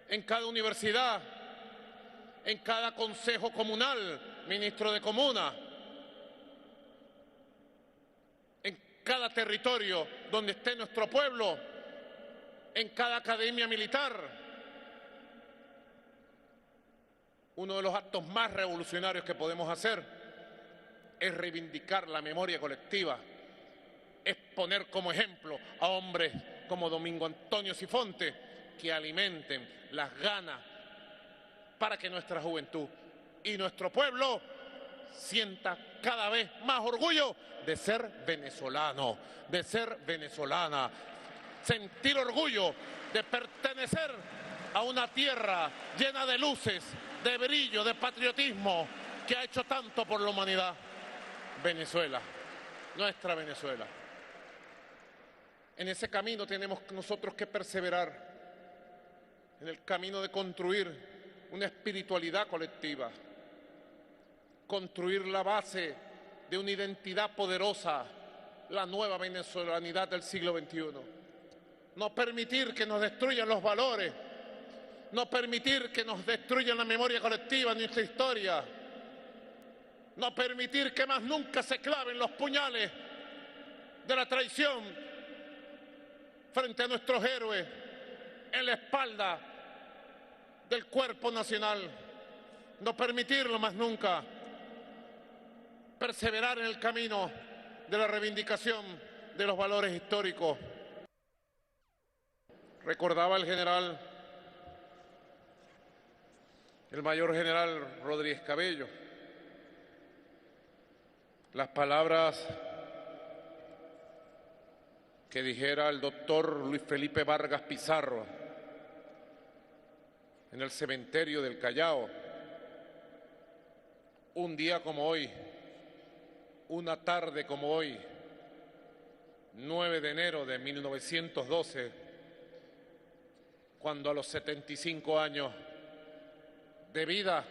en cada universidad, en cada consejo comunal, ministro de Comuna, en cada territorio donde esté nuestro pueblo, en cada academia militar. Uno de los actos más revolucionarios que podemos hacer es reivindicar la memoria colectiva, es poner como ejemplo a hombres como Domingo Antonio Sifonte, que alimenten las ganas para que nuestra juventud y nuestro pueblo sienta cada vez más orgullo de ser venezolano, de ser venezolana, sentir orgullo de pertenecer a una tierra llena de luces, de brillo, de patriotismo, que ha hecho tanto por la humanidad. Venezuela, nuestra Venezuela. En ese camino tenemos nosotros que perseverar, en el camino de construir una espiritualidad colectiva, construir la base de una identidad poderosa, la nueva venezolanidad del siglo XXI. No permitir que nos destruyan los valores, no permitir que nos destruyan la memoria colectiva, nuestra historia, no permitir que más nunca se claven los puñales de la traición frente a nuestros héroes en la espalda del cuerpo nacional. No permitirlo más nunca. Perseverar en el camino de la reivindicación de los valores históricos. Recordaba el mayor general Rodríguez Cabello, las palabras que dijera el doctor Luis Felipe Vargas Pizarro en el cementerio del Callao, un día como hoy, una tarde como hoy, 9 de enero de 1912, cuando a los 75 años de vida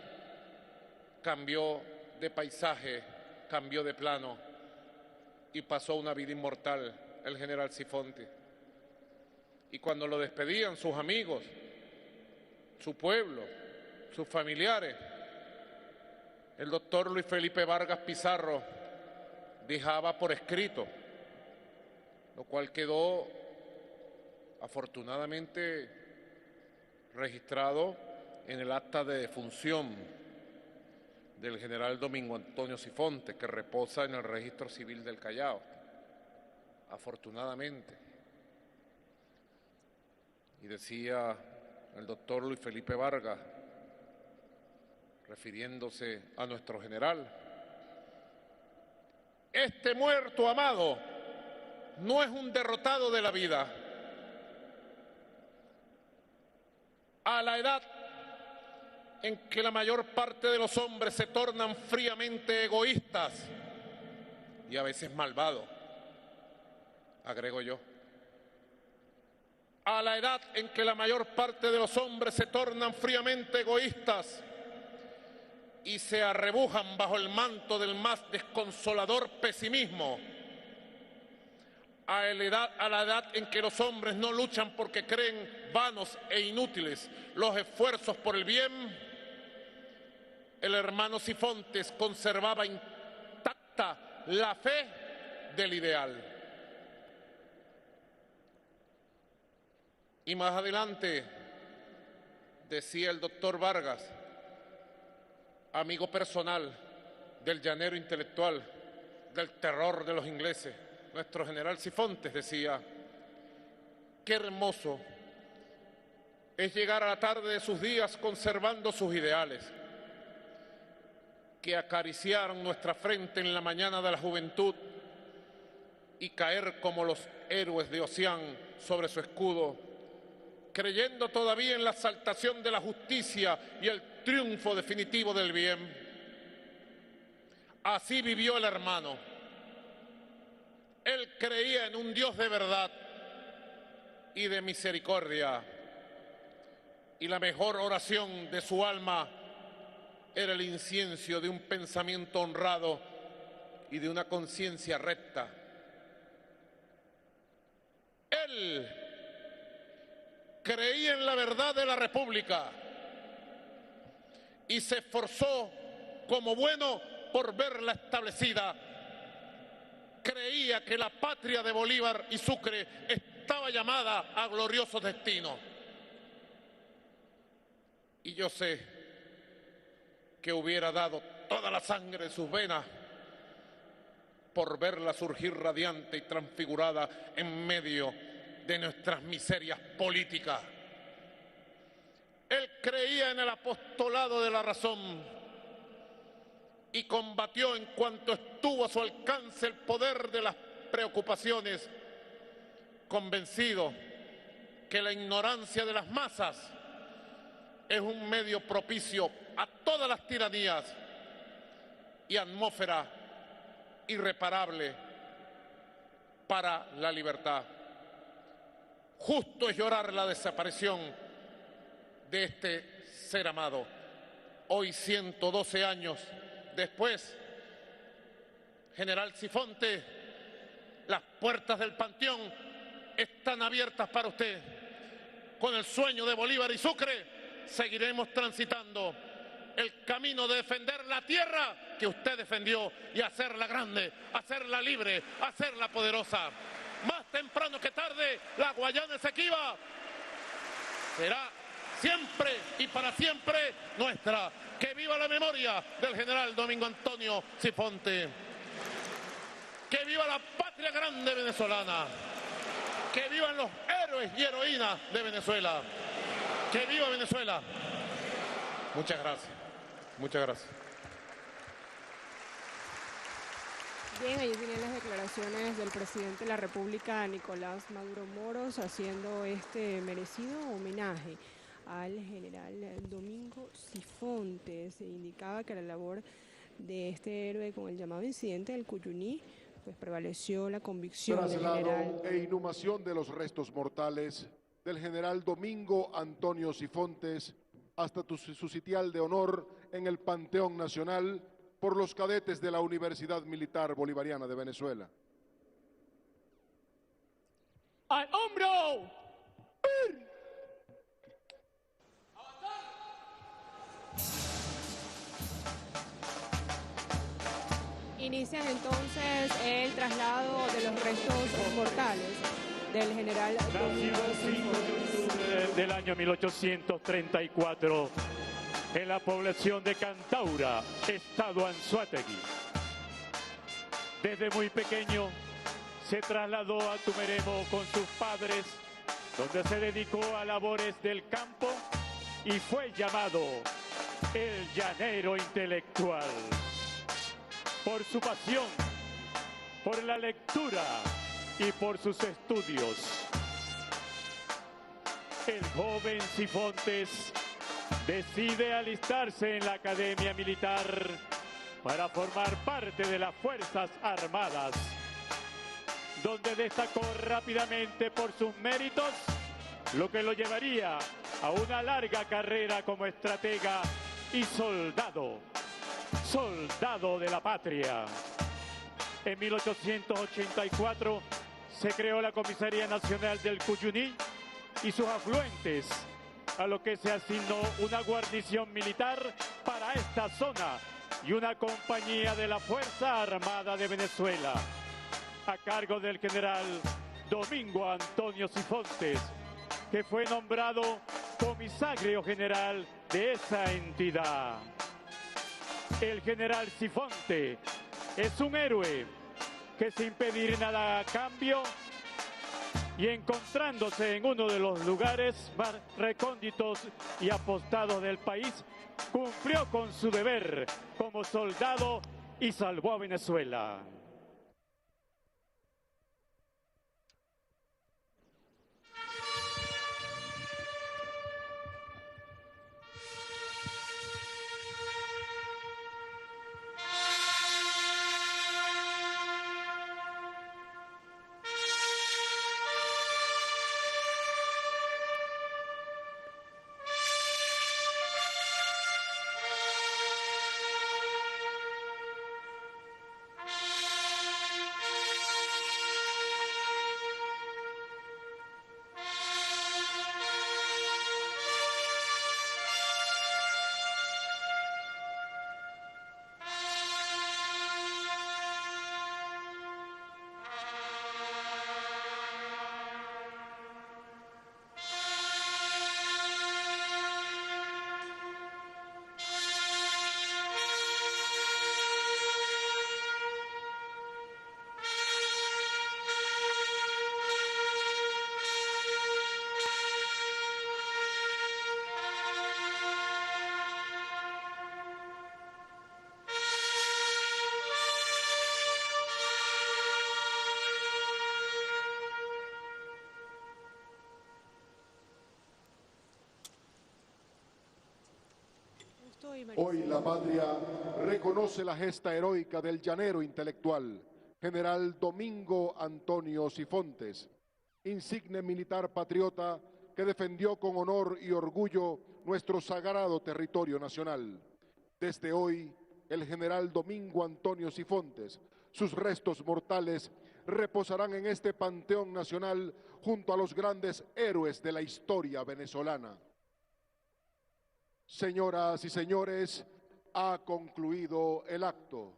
cambió de paisaje, cambió de plano y pasó una vida inmortal el general Sifonte. Y cuando lo despedían sus amigos, su pueblo, sus familiares, el doctor Luis Felipe Vargas Pizarro dejaba por escrito, lo cual quedó afortunadamente registrado en el acta de defunción del general Domingo Antonio Sifonte, que reposa en el registro civil del Callao, afortunadamente. Y decía el doctor Luis Felipe Vargas, refiriéndose a nuestro general: este muerto amado no es un derrotado de la vida. A la edad en que la mayor parte de los hombres se tornan fríamente egoístas y a veces malvados, agrego yo, a la edad en que la mayor parte de los hombres se tornan fríamente egoístas y se arrebujan bajo el manto del más desconsolador pesimismo, a la edad en que los hombres no luchan porque creen vanos e inútiles los esfuerzos por el bien, el hermano Sifontes conservaba intacta la fe del ideal. Y más adelante decía el doctor Vargas, amigo personal del llanero intelectual, del terror de los ingleses, nuestro general Sifontes decía: qué hermoso es llegar a la tarde de sus días conservando sus ideales, que acariciaron nuestra frente en la mañana de la juventud y caer como los héroes de Oceán sobre su escudo, creyendo todavía en la exaltación de la justicia y el triunfo definitivo del bien. Así vivió el hermano. Él creía en un Dios de verdad y de misericordia, y la mejor oración de su alma era el incienso de un pensamiento honrado y de una conciencia recta. Él creía en la verdad de la República y se esforzó como bueno por verla establecida. Creía que la patria de Bolívar y Sucre estaba llamada a gloriosos destinos. Y yo sé que hubiera dado toda la sangre de sus venas por verla surgir radiante y transfigurada en medio de nuestras miserias políticas. Él creía en el apostolado de la razón y combatió en cuanto estuvo a su alcance el poder de las preocupaciones, convencido que la ignorancia de las masas es un medio propicio a todas las tiranías y atmósfera irreparable para la libertad. Justo es llorar la desaparición de este ser amado. Hoy, 112 años después, General Sifonte, las puertas del Panteón están abiertas para usted. Con el sueño de Bolívar y Sucre seguiremos transitando el camino de defender la tierra que usted defendió y hacerla grande, hacerla libre, hacerla poderosa. Más temprano que tarde, la Guayana Esequiba será siempre y para siempre nuestra. Que viva la memoria del general Domingo Antonio Sifonte. Que viva la patria grande venezolana. Que vivan los héroes y heroínas de Venezuela. Que viva Venezuela. Muchas gracias. Muchas gracias. Bien, ahí tienen las declaraciones del presidente de la República, Nicolás Maduro Moros, haciendo este merecido homenaje al general Domingo Sifonte. Se indicaba que la labor de este héroe con el llamado incidente del Cuyuní, pues prevaleció la convicción del general. Traslado e inhumación de los restos mortales del general Domingo Antonio Sifontes hasta su sitial de honor en el Panteón Nacional por los cadetes de la Universidad Militar Bolivariana de Venezuela. ¡Al hombro! Inician entonces el traslado de los restos mortales del general Domingo Sifontes. Del año 1834 en la población de Cantaura, estado Anzoátegui. Desde muy pequeño se trasladó a Tumeremo con sus padres, donde se dedicó a labores del campo y fue llamado el llanero intelectual. Por su pasión, por la lectura y por sus estudios. El joven Sifontes decide alistarse en la Academia Militar para formar parte de las Fuerzas Armadas, donde destacó rápidamente por sus méritos, lo que lo llevaría a una larga carrera como estratega y soldado de la patria. En 1884 se creó la Comisaría Nacional del Cuyuní y sus afluentes, a lo que se asignó una guarnición militar para esta zona y una compañía de la Fuerza Armada de Venezuela, a cargo del general Domingo Antonio Sifontes, que fue nombrado comisario general de esa entidad. El general Sifonte es un héroe que sin pedir nada a cambio y encontrándose en uno de los lugares más recónditos y apostados del país, cumplió con su deber como soldado y salvó a Venezuela. Hoy la patria reconoce la gesta heroica del llanero intelectual, general Domingo Antonio Sifontes, insigne militar patriota que defendió con honor y orgullo nuestro sagrado territorio nacional. Desde hoy, el general Domingo Antonio Sifontes, sus restos mortales reposarán en este panteón nacional junto a los grandes héroes de la historia venezolana. Señoras y señores, ha concluido el acto.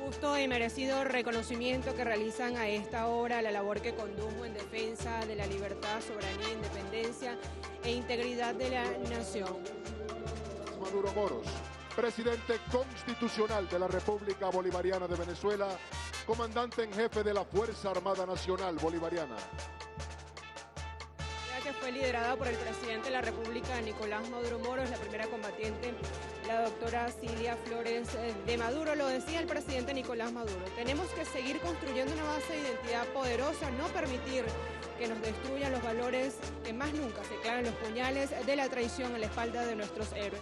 Justo y merecido reconocimiento que realizan a esta hora la labor que condujo en defensa de la libertad, soberanía, independencia e integridad de la nación. Maduro Moros, presidente constitucional de la República Bolivariana de Venezuela, comandante en jefe de la Fuerza Armada Nacional Bolivariana. Que fue liderada por el presidente de la República, Nicolás Maduro Moros, la primera combatiente, la doctora Cilia Flores de Maduro. Lo decía el presidente Nicolás Maduro: tenemos que seguir construyendo una base de identidad poderosa, no permitir que nos destruyan los valores que más nunca se clavan los puñales de la traición en la espalda de nuestros héroes.